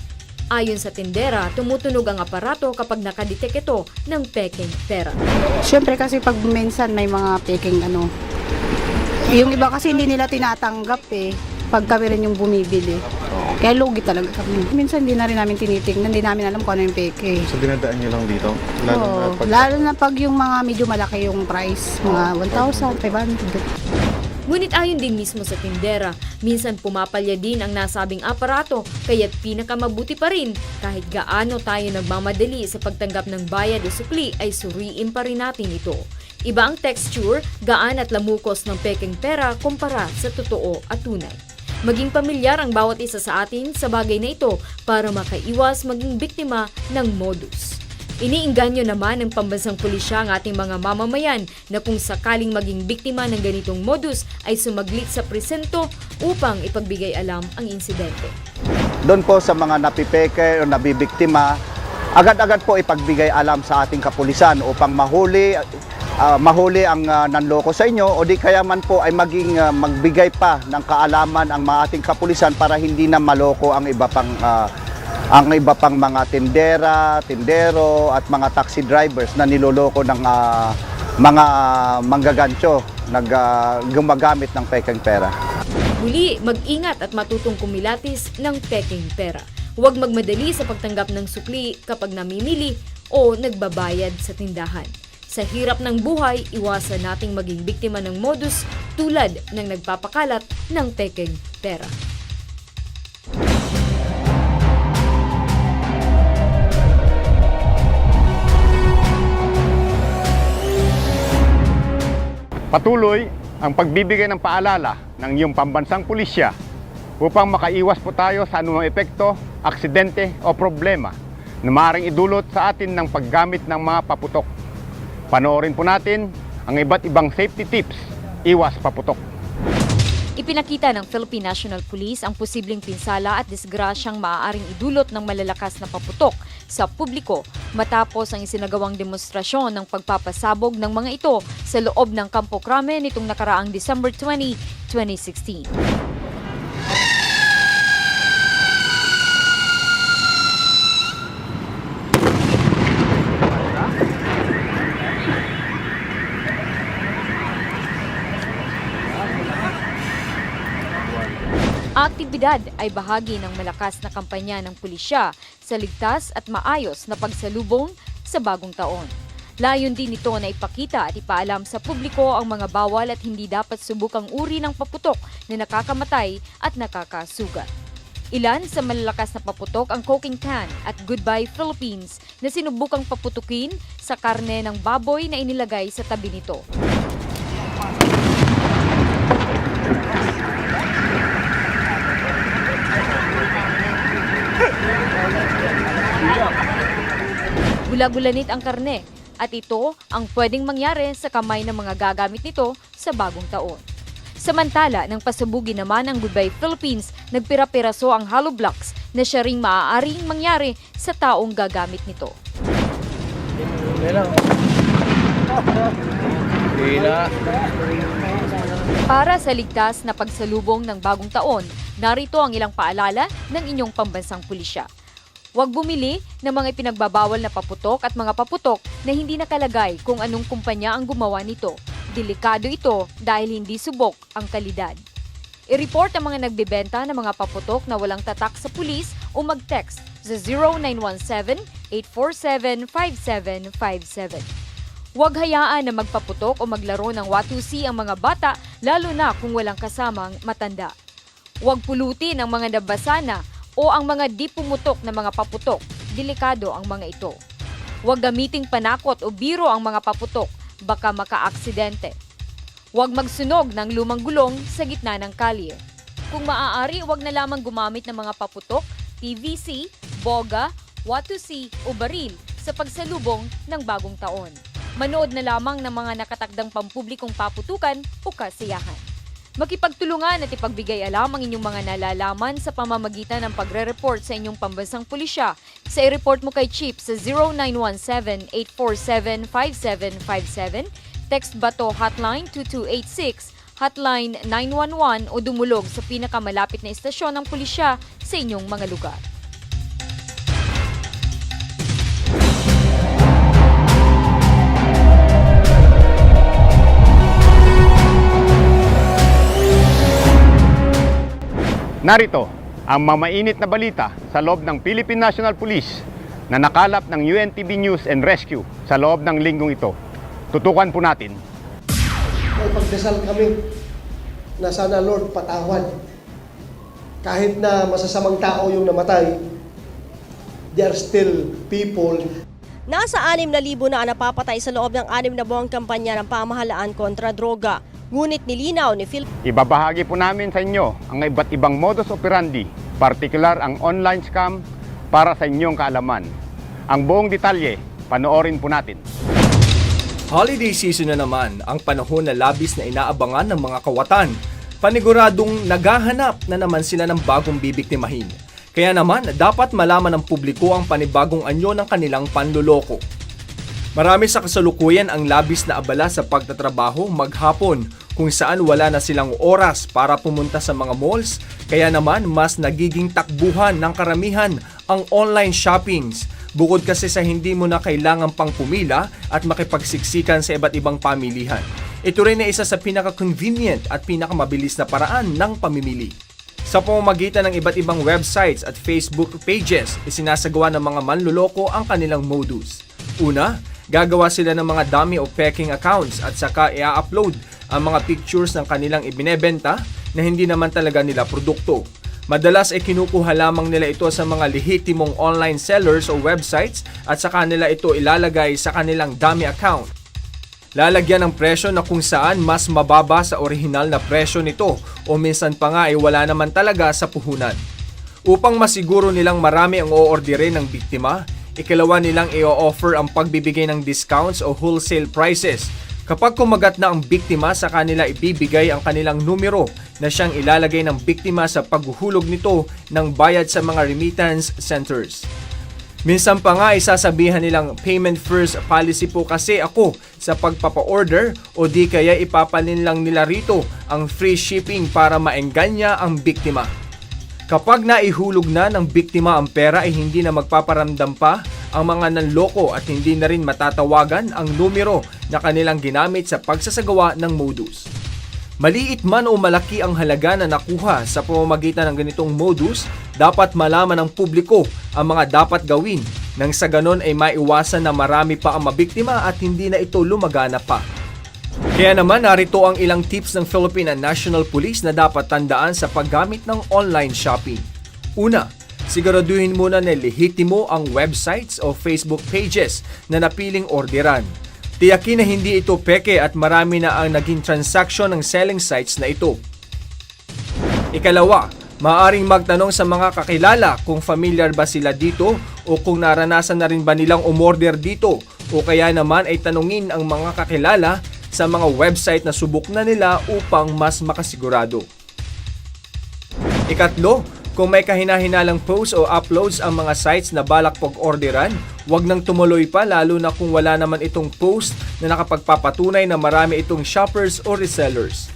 Ayon sa tindera, tumutunog ang aparato kapag nakadetect ito ng peking pera. Siyempre kasi pag minsan may mga peking yung iba kasi hindi nila tinatanggap pag kami rin yung bumibili. Kaya lugi talaga kami. Minsan hindi na rin namin tinitingnan, hindi namin alam kung ano yung peke. So dinadaan nyo lang dito? Lalo na pag yung mga medyo malaki yung price, mga 1,500. Ngunit ayon din mismo sa tindera, minsan pumapalya din ang nasabing aparato, kaya't pinakamabuti pa rin kahit gaano tayo nagmamadali sa pagtanggap ng bayad o sukli ay suriin pa rin natin ito. Iba ang texture, gaan at lamukos ng peking pera kumpara sa totoo at tunay. Maging pamilyar ang bawat isa sa atin sa bagay na ito para makaiwas maging biktima ng modus. Iniinganyo naman ng pambansang pulisya ang ating mga mamamayan na kung sakaling maging biktima ng ganitong modus ay sumaglit sa presento upang ipagbigay alam ang insidente. Doon po sa mga napipeke o nabibiktima, agad-agad po ipagbigay alam sa ating kapulisan upang mahuli ang nanloko sa inyo o di kaya man po ay magbigay pa ng kaalaman ang mga ating kapulisan para hindi na maloko ang iba pang mga tindero at mga taxi drivers na niloloko ng mga manggagancho gumagamit ng pekeng pera. Muli, mag-ingat at matutong kumilatis ng peking pera. Huwag magmadali sa pagtanggap ng sukli kapag namimili o nagbabayad sa tindahan. Sa hirap ng buhay, iwasan nating maging biktima ng modus tulad ng nagpapakalat ng peking pera. Patuloy ang pagbibigay ng paalala ng iyong pambansang pulisya upang makaiwas po tayo sa anumang epekto, aksidente o problema na maaaring idulot sa atin ng paggamit ng mga paputok. Panoorin po natin ang iba't ibang safety tips iwas paputok. Ipinakita ng Philippine National Police ang posibleng pinsala at disgrasyang maaaring idulot ng malalakas na paputok sa publiko matapos ang isinagawang demonstrasyon ng pagpapasabog ng mga ito sa loob ng Campo Crame nitong nakaraang December 20, 2016. Ang aktibidad ay bahagi ng malakas na kampanya ng pulisya sa ligtas at maayos na pagsalubong sa bagong taon. Layon din nito na ipakita at ipaalam sa publiko ang mga bawal at hindi dapat subukang uri ng paputok na nakakamatay at nakakasugat. Ilan sa malalakas na paputok ang Coking Can at Goodbye Philippines na sinubukang paputukin sa karne ng baboy na inilagay sa tabi nito. Gula-gulanit ang karne at ito ang pwedeng mangyari sa kamay ng mga gagamit nito sa bagong taon. Samantala, nang pasabugin naman ang Goodbye Philippines, nagpira-piraso ang hollow blocks na siya ring maaaring mangyari sa taong gagamit nito. Para sa ligtas na pagsalubong ng bagong taon, narito ang ilang paalala ng inyong pambansang pulisya. Huwag bumili ng mga ipinagbabawal na paputok at mga paputok na hindi nakalagay kung anong kumpanya ang gumawa nito. Delikado ito dahil hindi subok ang kalidad. I-report ang mga nagbebenta ng mga paputok na walang tatak sa pulis o mag-text sa 0917-847-5757. Huwag hayaan na magpaputok o maglaro ng watusi ang mga bata, lalo na kung walang kasamang matanda. Huwag pulutin ang mga nabasa na o ang mga di pumutok na mga paputok. Delikado ang mga ito. Huwag gamiting panakot o biro ang mga paputok, baka maka-aksidente. Huwag magsunog ng lumang gulong sa gitna ng kalye. Kung maaari, huwag na lamang gumamit ng mga paputok, PVC, boga, watusi o baril sa pagsalubong ng bagong taon. Manood na lamang ng mga nakatakdang pampublikong paputukan o kasiyahan. Makipagtulungan at ipagbigay alam ang inyong mga nalalaman sa pamamagitan ng pagre-report sa inyong pambansang pulisya. Sa i-report mo kay Chief sa 0917-847-5757, text Bato Hotline 2286, Hotline 911 o dumulog sa pinakamalapit na istasyon ng pulisya sa inyong mga lugar. Narito ang mamainit na balita sa loob ng Philippine National Police na nakalap ng UNTV News and Rescue sa loob ng linggong ito. Tutukan po natin. May pagdasal kami na sana Lord patawad. Kahit na masasamang tao yung namatay, there are still people. Nasa 6,000 na napapatay sa loob ng 6 na buwang kampanya ng pamahalaan kontra droga. Ngunit nilinaw ni Phil. Ibabahagi po namin sa inyo ang iba't ibang modus operandi, partikular ang online scam para sa inyong kaalaman. Ang buong detalye, panoorin po natin. Holiday season na naman ang panahon na labis na inaabangan ng mga kawatan. Paniguradong naghahanap na naman sila ng bagong bibiktimahin. Kaya naman, dapat malaman ng publiko ang panibagong anyo ng kanilang panloloko. Marami sa kasalukuyan ang labis na abala sa pagtatrabaho maghapon kung saan wala na silang oras para pumunta sa mga malls, kaya naman mas nagiging takbuhan ng karamihan ang online shoppings. Bukod kasi sa hindi mo na kailangan pang pumila at makipagsiksikan sa iba't ibang pamilihan. Ito rin ay isa sa pinaka-convenient at pinakamabilis na paraan ng pamimili. Sa pamamagitan ng iba't ibang websites at Facebook pages, isinasagawa ng mga manloloko ang kanilang modus. Una, gagawa sila ng mga dummy o peking accounts at saka i-upload ang mga pictures ng kanilang ibinebenta na hindi naman talaga nila produkto. Madalas ay kinukuha lamang nila ito sa mga lehitimong online sellers o websites at saka nila ito ilalagay sa kanilang dummy account. Lalagyan ng presyo na kung saan mas mababa sa orihinal na presyo nito o minsan pa nga ay wala naman talaga sa puhunan. Upang masiguro nilang marami ang o-orderin ng biktima, ikalawa nilang i-offer ang pagbibigay ng discounts o wholesale prices Kapag kumagat na ang biktima, sa kanila ibibigay ang kanilang numero na siyang ilalagay ng biktima sa paghuhulog nito ng bayad sa mga remittance centers. Minsan pa nga isasabihan nilang payment first policy po kasi ako sa pagpapa-order o di kaya ipapalin lang nila rito ang free shipping para maenganya ang biktima. Kapag naihulog na ng biktima ang pera ay hindi na magpaparamdam pa ang mga nanloko at hindi na rin matatawagan ang numero na kanilang ginamit sa pagsasagawa ng modus. Maliit man o malaki ang halaga na nakuha sa pamamagitan ng ganitong modus, dapat malaman ng publiko ang mga dapat gawin nang sa ganon ay maiwasan na marami pa ang mabiktima at hindi na ito lumagana pa. Kaya naman narito ang ilang tips ng Philippine National Police na dapat tandaan sa paggamit ng online shopping. Una, siguraduhin muna na lehitimo ang websites o Facebook pages na napiling orderan. Tiyakin na hindi ito peke at marami na ang naging transaction ng selling sites na ito. Ikalawa, maaaring magtanong sa mga kakilala kung familiar ba sila dito o kung naranasan na rin ba nilang umorder dito o kaya naman ay tanungin ang mga kakilala sa mga website na subok na nila upang mas makasigurado. Ikatlo, kung may kahinahinalang posts o uploads ang mga sites na balak pag-orderan, huwag nang tumuloy pa lalo na kung wala naman itong post na nakapagpapatunay na marami itong shoppers o resellers.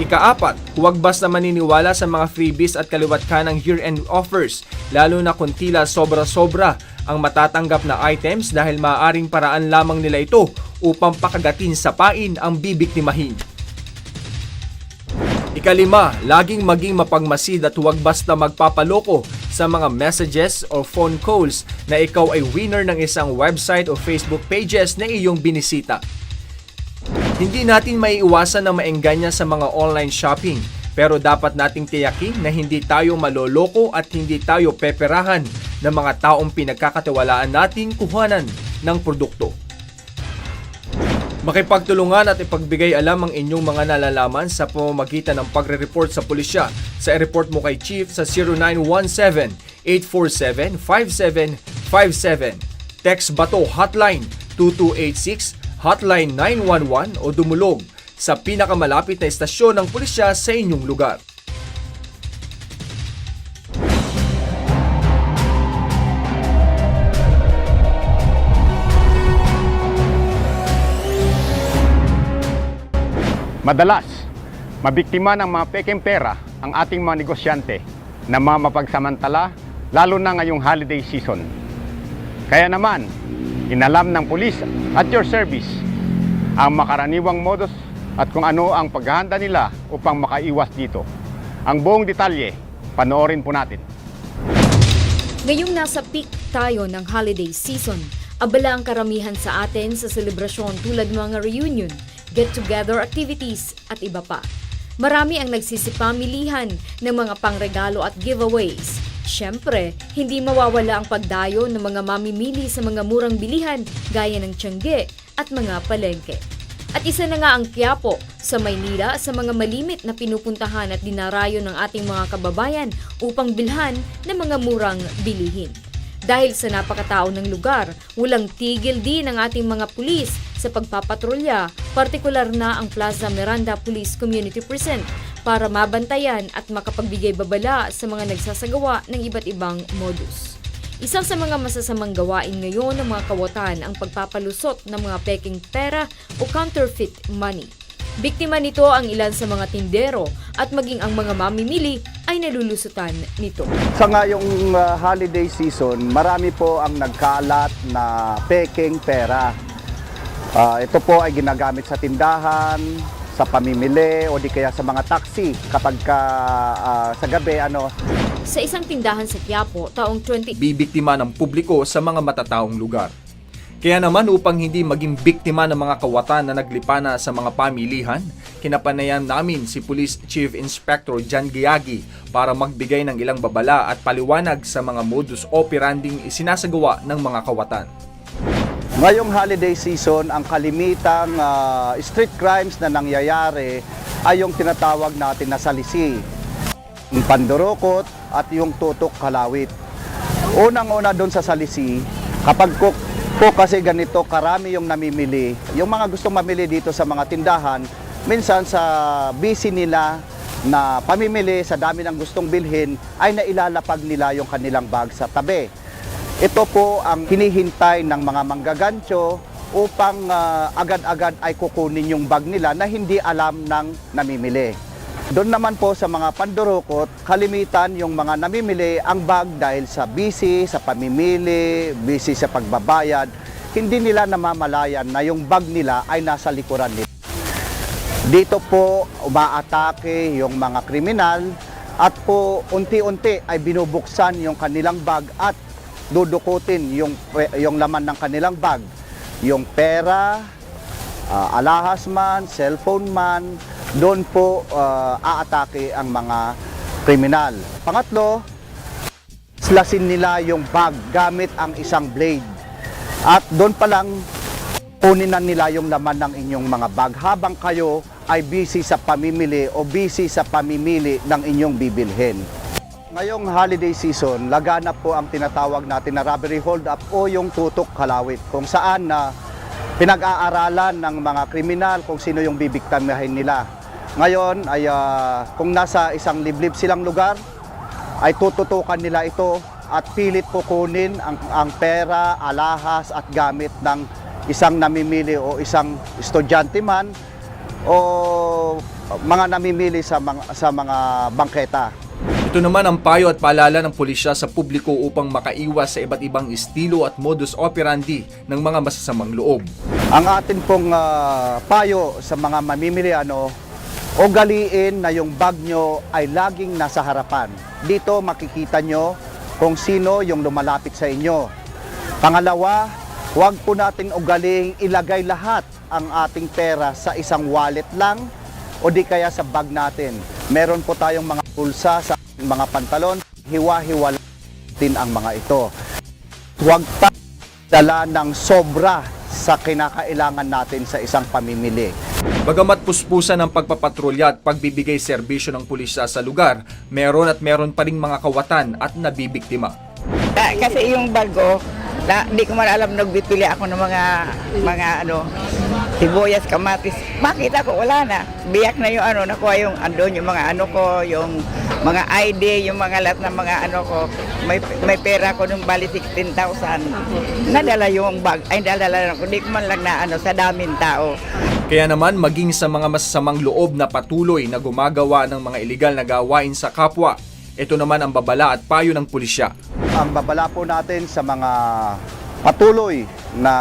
Ikaapat, huwag basta maniniwala sa mga freebies at kaliwat kanang year-end offers, lalo na kung tila sobra-sobra ang matatanggap na items dahil maaaring paraan lamang nila ito upang pakagatin sa pain ang bibiktimahin. Ikalima, laging maging mapagmasid at huwag basta magpapaloko sa mga messages o phone calls na ikaw ay winner ng isang website o Facebook pages na iyong binisita. Hindi natin maiiwasan na maengganyo sa mga online shopping, pero dapat nating tiyakin na hindi tayo maloloko at hindi tayo peperahan ng mga taong pinagkakatiwalaan nating kuhanan ng produkto. Makipagtulungan at ipagbigay alam ang inyong mga nalalaman sa pamamagitan ng pagre-report sa pulisya. Sa i-report mo kay Chief sa 0917-847-5757. Text Bato Hotline 2286, Hotline 911 o dumulog sa pinakamalapit na istasyon ng pulisya sa inyong lugar. Madalas, mabiktima ng mga pekeng pera ang ating mga negosyante na mga mapagsamantala, lalo na ngayong holiday season. Kaya naman, inalam ng pulis at your service ang makaraniwang modus at kung ano ang paghahanda nila upang makaiwas dito. Ang buong detalye, panoorin po natin. Ngayong nasa peak tayo ng holiday season, abala ang karamihan sa atin sa selebrasyon tulad mga reunion, get-together activities at iba pa. Marami ang nagsisipamilihan ng mga pangregalo at giveaways. Siyempre, hindi mawawala ang pagdayo ng mga mamimili sa mga murang bilihan gaya ng tiangge at mga palengke. At isa na nga ang Quiapo sa Maynila sa mga malimit na pinupuntahan at dinarayo ng ating mga kababayan upang bilhan ng mga murang bilihin. Dahil sa napakatao ng lugar, walang tigil din ang ating mga pulis sa pagpapatrolya, partikular na ang Plaza Miranda Police Community Precinct para mabantayan at makapagbigay babala sa mga nagsasagawa ng iba't ibang modus. Isa sa mga masasamang gawain ngayon ng mga kawatan ang pagpapalusot ng mga peking pera o counterfeit money. Biktima nito ang ilan sa mga tindero at maging ang mga mamimili ay nalulusutan nito. Sa ngayong holiday season, marami po ang nagkalat na peking pera. Ito po ay ginagamit sa tindahan, sa pamimili o di kaya sa mga taxi kapag sa gabi Sa isang tindahan sa Quiapo, taong 20 bibiktima ng publiko sa mga matataong lugar. Kaya naman upang hindi maging biktima ng mga kawatan na naglipana sa mga pamilihan, kinapanayan namin si Police Chief Inspector John Giagi para magbigay ng ilang babala at paliwanag sa mga modus operandi isinasagawa ng mga kawatan. Ngayong holiday season, ang kalimitang street crimes na nangyayari ay yung tinatawag natin na salisi, yung pandurukot at yung tutok kalawit. Unang-una doon sa salisi, kapag Po kasi ganito, karami yung namimili. Yung mga gustong mamili dito sa mga tindahan, minsan sa busy nila na pamimili, sa dami ng gustong bilhin, ay nailalapag nila yung kanilang bag sa tabi. Ito po ang hinihintay ng mga manggagancho upang agad-agad ay kukunin yung bag nila na hindi alam ng namimili. Doon naman po sa mga pandurukot, kalimitan yung mga namimili ang bag dahil sa busy, sa pamimili, busy sa pagbabayad, hindi nila namamalayan na yung bag nila ay nasa likuran nila. Dito po umaatake yung mga kriminal at po unti-unti ay binubuksan yung kanilang bag at dudukutin yung laman ng kanilang bag. Yung pera, alahas man, cellphone man, doon po aatake ang mga kriminal. Pangatlo, slasin nila yung bag gamit ang isang blade. At doon pa lang kunin na nila yung laman ng inyong mga bag habang kayo ay busy sa pamimili o busy sa pamimili ng inyong bibilhin. Ngayong holiday season, laganap po ang tinatawag natin na robbery hold up o yung tutok kalawit, kung saan na pinag-aaralan ng mga kriminal kung sino yung bibiktimahin nila. Ngayon ay kung nasa isang liblib silang lugar, ay tututukan nila ito at pilit kukunin ang pera, alahas at gamit ng isang namimili o isang estudyante man o mga namimili sa mga bangketa. Ito naman ang payo at paalala ng pulisya sa publiko upang makaiwas sa iba't ibang estilo at modus operandi ng mga masasamang loob. Ang atin pong payo sa mga mamimili, ugaliin na yung bag nyo ay laging nasa harapan. Dito makikita nyo kung sino yung lumalapit sa inyo. Pangalawa, huwag po natin ugaling ilagay lahat ang ating pera sa isang wallet lang o di kaya sa bag natin. Meron po tayong mga pulsa sa mga pantalon, hiwa-hiwa din ang mga ito. Huwag pa dala ng sobra sa kinakailangan natin sa isang pamimili. Bagamat puspusan ng pagpapatrolya at pagbibigay serbisyo ng pulisya sa lugar, meron pa ring mga kawatan at nabibiktima. Kasi yung bago, di ko man alam, nagbibili ako ng mga sibuyas, kamatis. Makita ko, wala na. Biyak na yung nakuha yung andon, yung mga ko, yung mga ID, yung mga lahat ng mga ko. May pera ko nung bali 16,000. Nadala yung bag, ay nadala ko. Di ko man lang na sa daming tao. Kaya naman maging sa mga masasamang loob na patuloy na gumagawa ng mga iligal na gawain sa kapwa, ito naman ang babala at payo ng pulisya. Ang babala po natin sa mga patuloy na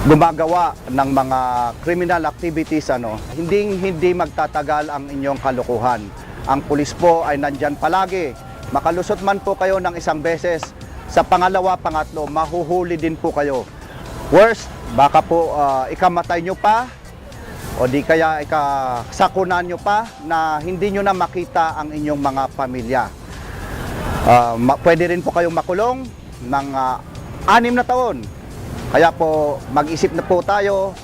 gumagawa ng mga criminal activities, hindi magtatagal ang inyong kalukuhan. Ang pulis po ay nandyan palagi. Makalusot man po kayo ng isang beses, sa pangalawa, pangatlo, mahuhuli din po kayo. Worst, baka po ikamatay nyo pa o di kaya ikasakunan nyo pa na hindi nyo na makita ang inyong mga pamilya. Pwede rin po kayong makulong ng 6 na taon. Kaya po mag-isip na po tayo,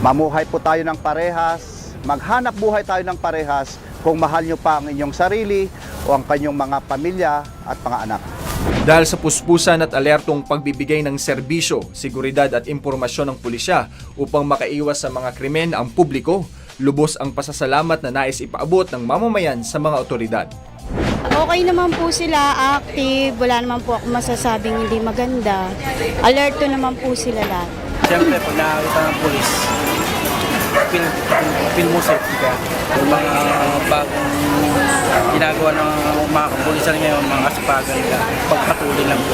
mamuhay po tayo ng parehas, maghanap buhay tayo ng parehas kung mahal nyo pa ang inyong sarili o ang kanyong mga pamilya at mga anak. Dahil sa puspusan at alertong pagbibigay ng serbisyo, seguridad at impormasyon ng pulisya upang makaiwas sa mga krimen ang publiko, lubos ang pasasalamat na nais ipaabot ng mamamayan sa mga otoridad. Okay naman po sila, active, wala naman po ako masasabing hindi maganda. Alerto naman po sila lahat. Siyempre, pag nakakita ng pulis, feel mo safety ka. Yung mga bagong ginagawa ng mga kapulisan ngayon, mga kasipagan nila, pagpatuloy lang po.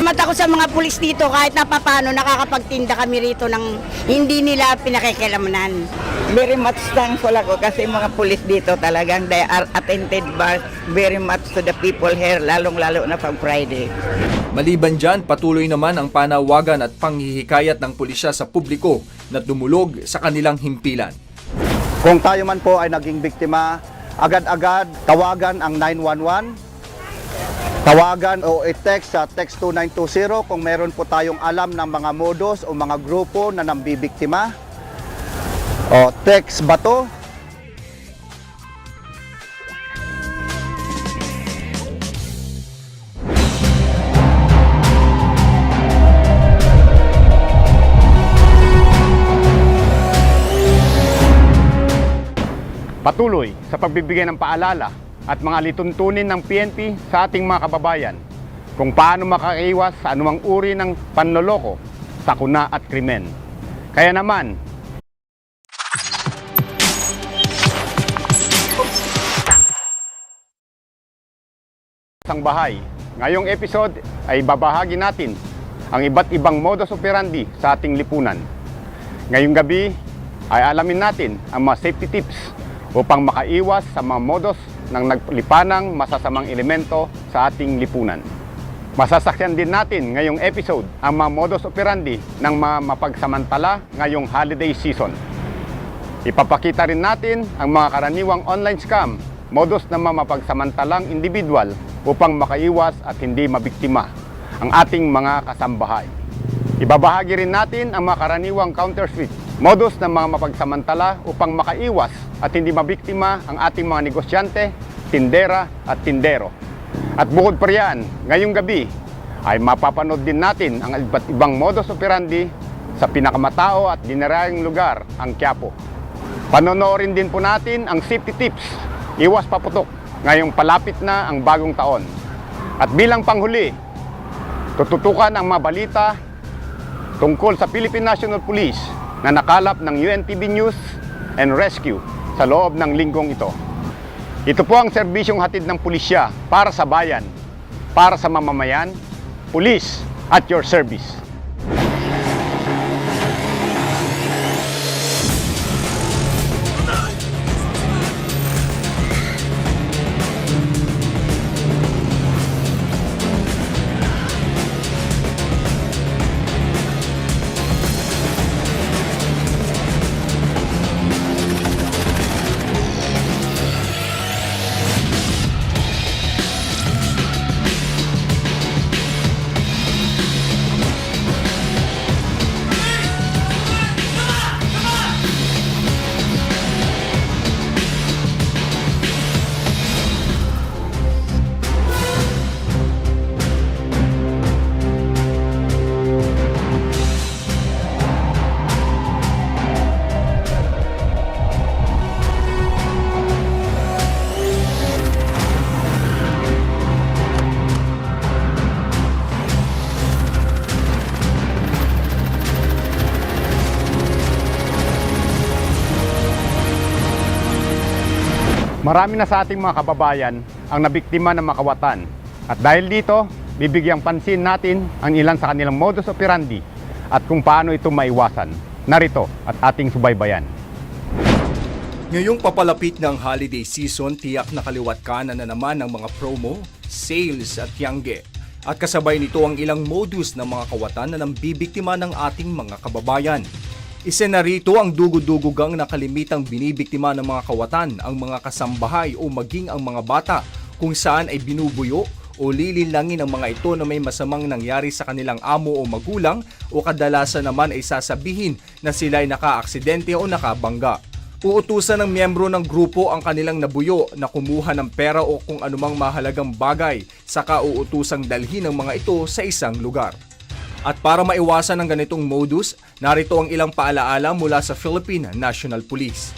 Mata ko sa mga pulis dito, kahit na papano nakakapagtinda kami rito ng hindi nila pinakikilamanan. Very much thankful ako kasi mga pulis dito talagang they are attentive very much to the people here, lalong-lalo na pag Friday. Maliban dyan, patuloy naman ang panawagan at panghihikayat ng pulisya sa publiko na dumulog sa kanilang himpilan. Kung tayo man po ay naging biktima, agad-agad tawagan ang 911, tawagan o i-text sa text 2920 kung meron po tayong alam ng mga modus o mga grupo na nambibiktima. O text bato Patuloy sa pagbibigay ng paalala at mga lituntunin ng PNP sa ating mga kababayan kung paano makakaiwas sa anumang uri ng panloloko, sakuna at krimen. Kaya naman, isang bahay. Ngayong episode ay babahagi natin ang iba't ibang modus operandi sa ating lipunan. Ngayong gabi ay alamin natin ang mga safety tips upang makaiwas sa mga modus ng naglipanang masasamang elemento sa ating lipunan. Masasaksihan din natin ngayong episode ang mga modus operandi ng mga mapagsamantala ngayong holiday season. Ipapakita rin natin ang mga karaniwang online scam, modus ng mga mapagsamantalang individual upang makaiwas at hindi mabiktima ang ating mga kasambahay. Ibabahagi rin natin ang mga karaniwang counterfeit, modus ng mga mapagsamantala upang makaiwas at hindi mabiktima ang ating mga negosyante, tindera at tindero. At bukod pa riyan, ngayong gabi ay mapapanood din natin ang iba't ibang modus operandi sa pinakamatao at dinarayang lugar, ang Quiapo. Panonoorin din po natin ang safety tips, iwas paputok, ngayong palapit na ang bagong taon. At bilang panghuli, tututukan ang mga balita tungkol sa Philippine National Police na nakalap ng UNTV News and Rescue sa loob ng linggong ito. Ito po ang serbisyong hatid ng pulisya para sa bayan, para sa mamamayan, police at your service. Marami na sa ating mga kababayan ang nabiktima ng makawatan. At dahil dito, bibigyang pansin natin ang ilan sa kanilang modus operandi at kung paano ito maiwasan. Narito at ating subaybayan. Ngayong papalapit ng holiday season, tiyak na kaliwat kanan na naman ng mga promo, sales at yangge. At kasabay nito ang ilang modus ng mga kawatan na nambibiktima ng ating mga kababayan. Isa na rito ang dugo-dugugang na kalimitang binibiktima ng mga kawatan, ang mga kasambahay o maging ang mga bata, kung saan ay binubuyo o lilinlangin ang mga ito na may masamang nangyari sa kanilang amo o magulang, o kadalasan naman ay sasabihin na sila ay naka-aksidente o nakabangga. Uutusan ng miyembro ng grupo ang kanilang nabuyo na kumuha ng pera o kung anumang mahalagang bagay, saka uutusang dalhin ang mga ito sa isang lugar. At para maiwasan ang ganitong modus, narito ang ilang paalaala mula sa Philippine National Police.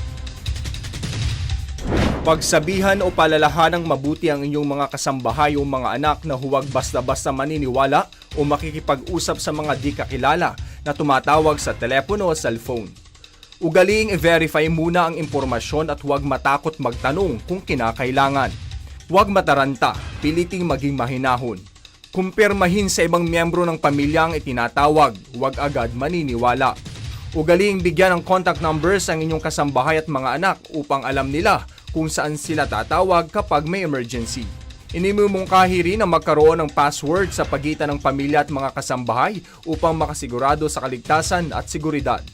Pagsabihan o palalahanang mabuti ang inyong mga kasambahay o mga anak na huwag basta-basta maniniwala o makikipag-usap sa mga di kakilala na tumatawag sa telepono o cellphone. Ugaliing i-verify muna ang impormasyon at huwag matakot magtanong kung kinakailangan. Huwag mataranta, piliting maging mahinahon. Kumpirmahin sa ibang miyembro ng pamilya ang itinatawag, huwag agad maniniwala. Ugaliing bigyan ng contact numbers ang inyong kasambahay at mga anak upang alam nila kung saan sila tatawag kapag may emergency. Inimumungkahi rin na magkaroon ng password sa pagitan ng pamilya at mga kasambahay upang makasigurado sa kaligtasan at seguridad.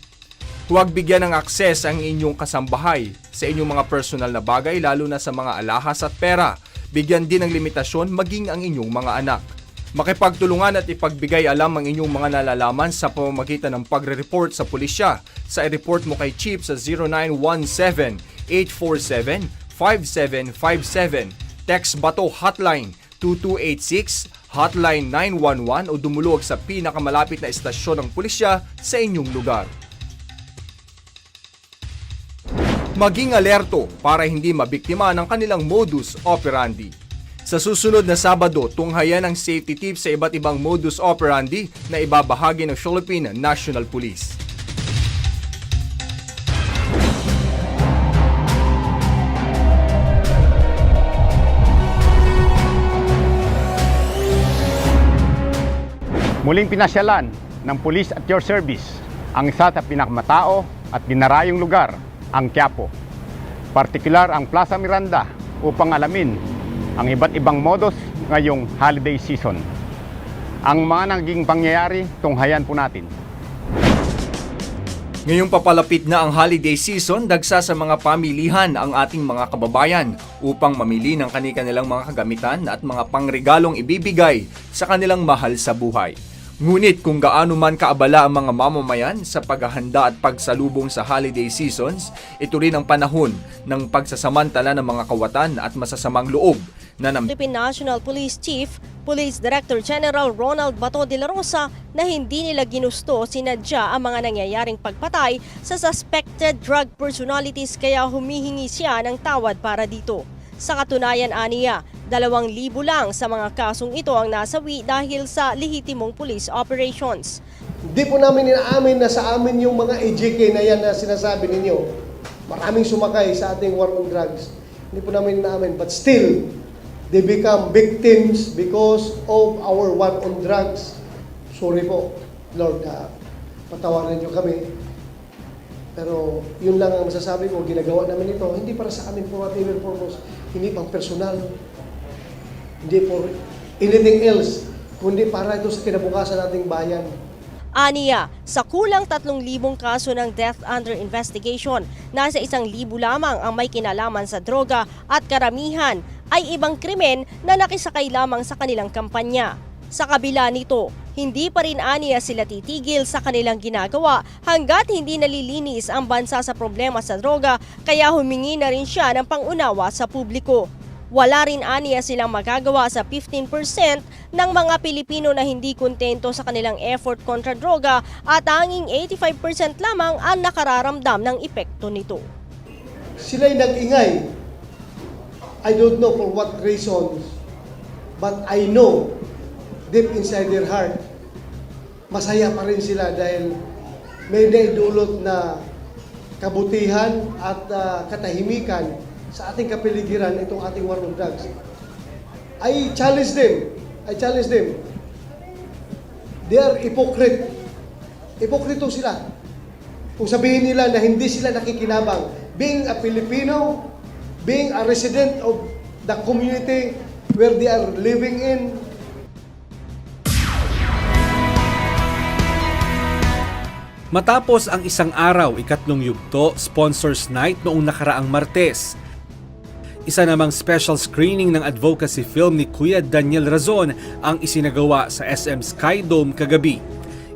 Huwag bigyan ng akses ang inyong kasambahay sa inyong mga personal na bagay, lalo na sa mga alahas at pera. Bigyan din ng limitasyon maging ang inyong mga anak. Makipagtulungan at ipagbigay alam ang inyong mga nalalaman sa pamamagitan ng pagre-report sa pulisya. Sa i-report mo kay Chief sa 0917-847-5757, text Bato Hotline 2286, Hotline 911 o dumulog sa pinakamalapit na estasyon ng pulisya sa inyong lugar. Maging alerto para hindi mabiktima ng kanilang modus operandi. Sa susunod na Sabado, tunghayan ang safety tips sa iba't ibang modus operandi na ibabahagi ng Philippine National Police. Muling pinasyalan ng Police at Your Service ang isa sa pinakamatao at dinarayong lugar, ang Quiapo. Partikular ang Plaza Miranda upang alamin ang iba't ibang modus ngayong holiday season. Ang mga naging pangyayari, tunghayan po natin. Ngayong papalapit na ang holiday season, dagsa sa mga pamilihan ang ating mga kababayan upang mamili ng kanilang mga kagamitan at mga pangregalong ibibigay sa kanilang mahal sa buhay. Ngunit kung gaano man kaabala ang mga mamamayan sa paghahanda at pagsalubong sa holiday seasons, ito rin ang panahon ng pagsasamantala ng mga kawatan at masasamang loob na Philippine National Police Chief, Police Director General Ronald Bato de la Rosa na hindi nila ginusto o sinadya ang mga nangyayaring pagpatay sa suspected drug personalities kaya humihingi siya ng tawad para dito. Sa katunayan, aniya, 2,000 lang sa mga kasong ito ang nasawi dahil sa lehitimong police operations. Hindi po namin inaamin na sa amin yung mga EJK na yan na sinasabi ninyo. Maraming sumakay sa ating war on drugs. Hindi po namin inaamin. But still, they become victims because of our war on drugs. Sorry po, Lord, patawarin niyo kami. Pero yun lang ang masasabi ko, ginagawa namin ito, hindi para sa amin for whatever purpose, hindi pang personal, hindi for anything else, kundi para ito sa kinabukasan nating bayan. Aniya, sa kulang 3,000 kaso ng death under investigation, nasa 1,000 lamang ang may kinalaman sa droga at karamihan ay ibang krimen na nakisakay lamang sa kanilang kampanya. Sa kabila nito, hindi pa rin aniya sila titigil sa kanilang ginagawa hanggat hindi nalilinis ang bansa sa problema sa droga kaya humingi na rin siya ng pangunawa sa publiko. Wala rin aniya silang magagawa sa 15% ng mga Pilipino na hindi kontento sa kanilang effort kontra droga at tanging 85% lamang ang nakararamdam ng epekto nito. Sila'y nag-ingay. I don't know for what reasons, but I know deep inside their heart, masaya pa rin sila dahil may naidulot na kabutihan at katahimikan sa ating kapaligiran itong ating war on drugs. I challenge them. They are hypocrite. Hipokrito sila. Kung sabihin nila na hindi sila nakikinabang, being a Filipino, being a resident of the community where they are living in, Matapos ang isang araw, 3 yugto, Sponsors Night noong nakaraang Martes. Isa namang special screening ng advocacy film ni Kuya Daniel Razon ang isinagawa sa SM Skydome kagabi.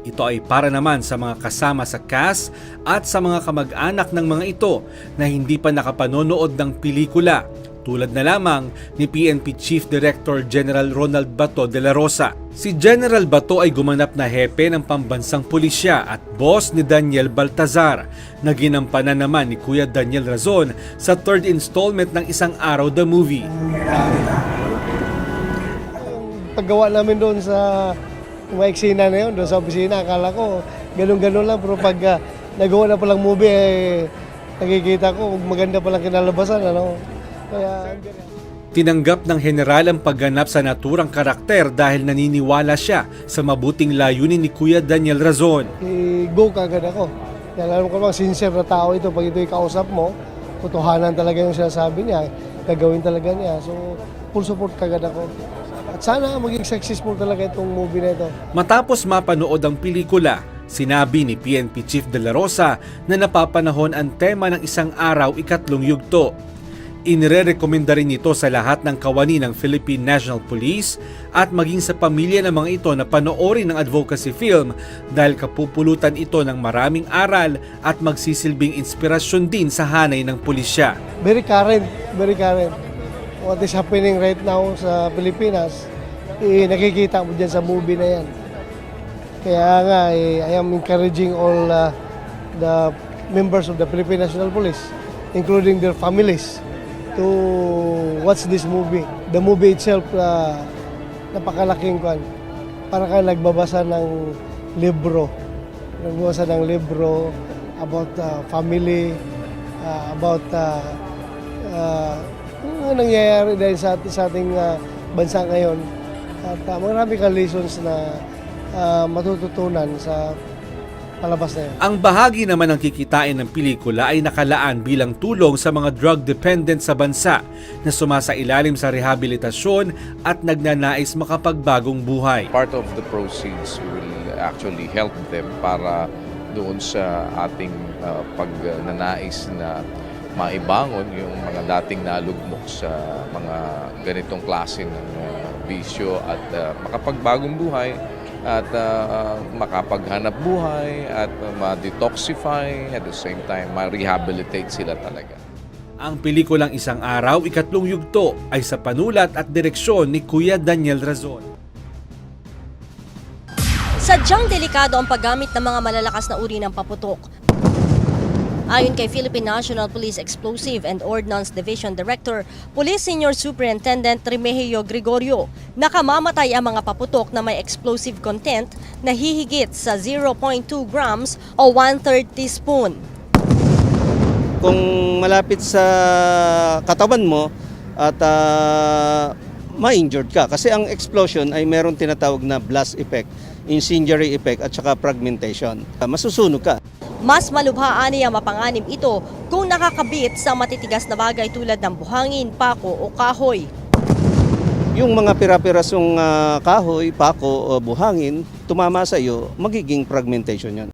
Ito ay para naman sa mga kasama sa cast at sa mga kamag-anak ng mga ito na hindi pa nakapanonood ng pelikula, tulad na lamang ni PNP Chief Director General Ronald Bato de la Rosa. Si General Bato ay gumanap na hepe ng pambansang pulisya at boss ni Daniel Baltazar na ginampanan naman ni Kuya Daniel Razon sa 3rd installment ng Isang Araw the Movie. paggawa namin doon sa mga eksena na yun, doon sa opisina, akala ko ganun-ganun lang, pero pag nagawa na palang movie, nakikita ko maganda palang kinalabasan, ano. Kaya tinanggap ng general ang pagganap sa naturang karakter dahil naniniwala siya sa mabuting layunin ni Kuya Daniel Razon. Go kagad ako. Kaya alam ko lang, sincere na tao ito. Pag ito'y kausap mo, totohanan talaga yung sinasabi niya, gagawin talaga niya. So, full support kagad ako. At sana maging successful talaga itong movie na ito. Matapos mapanood ang pelikula, sinabi ni PNP Chief de la Rosa na napapanahon ang tema ng Isang Araw, 3 yugto. Inirerekomenda rin ito sa lahat ng kawani ng Philippine National Police at maging sa pamilya ng mga ito na panoorin ng advocacy film dahil kapupulutan ito ng maraming aral at magsisilbing inspirasyon din sa hanay ng pulisya. Very current, very current. What is happening right now sa Pilipinas, nakikita mo dyan sa movie na yan. Kaya nga, I am encouraging all the members of the Philippine National Police. including their families, to watch this movie. The movie itself, napakalaking kwan. Para kayo nagbabasa ng libro. Nagbabasa ng libro about family, about mga nangyayari dahil sa ating bansa ngayon. At marami kang lessons na matututunan sa palabas na yun. Ang bahagi naman ng kikitain ng pelikula ay nakalaan bilang tulong sa mga drug dependent sa bansa na sumasailalim sa rehabilitasyon at nagnanais makapagbagong buhay. Part of the proceeds will actually help them para doon sa ating pagnanais na maibangon yung mga dating nalugmok sa mga ganitong klase ng bisyo at makapagbagong buhay at makapaghanap buhay at ma-detoxify at the same time ma-rehabilitate sila talaga. Ang pelikulang Isang Araw, Ikatlong Yugto ay sa panulat at direksyon ni Kuya Daniel Razon. Sadyang delikado ang paggamit ng mga malalakas na uri ng paputok. Ayon kay Philippine National Police Explosive and Ordnance Division Director, Police Senior Superintendent Remigio Gregorio, nakamamatay ang mga paputok na may explosive content na hihigit sa 0.2 grams o 1/3 teaspoon. Kung malapit sa katawan mo at ma-injured ka, kasi ang explosion ay meron tinatawag na blast effect, incendiary effect at saka fragmentation. Masusunog ka. Mas malubhaan niya mapanganib ito kung nakakabit sa matitigas na bagay tulad ng buhangin, pako o kahoy. Yung mga pira-pirasong kahoy, pako o buhangin, tumama sa iyo, magiging fragmentation yan.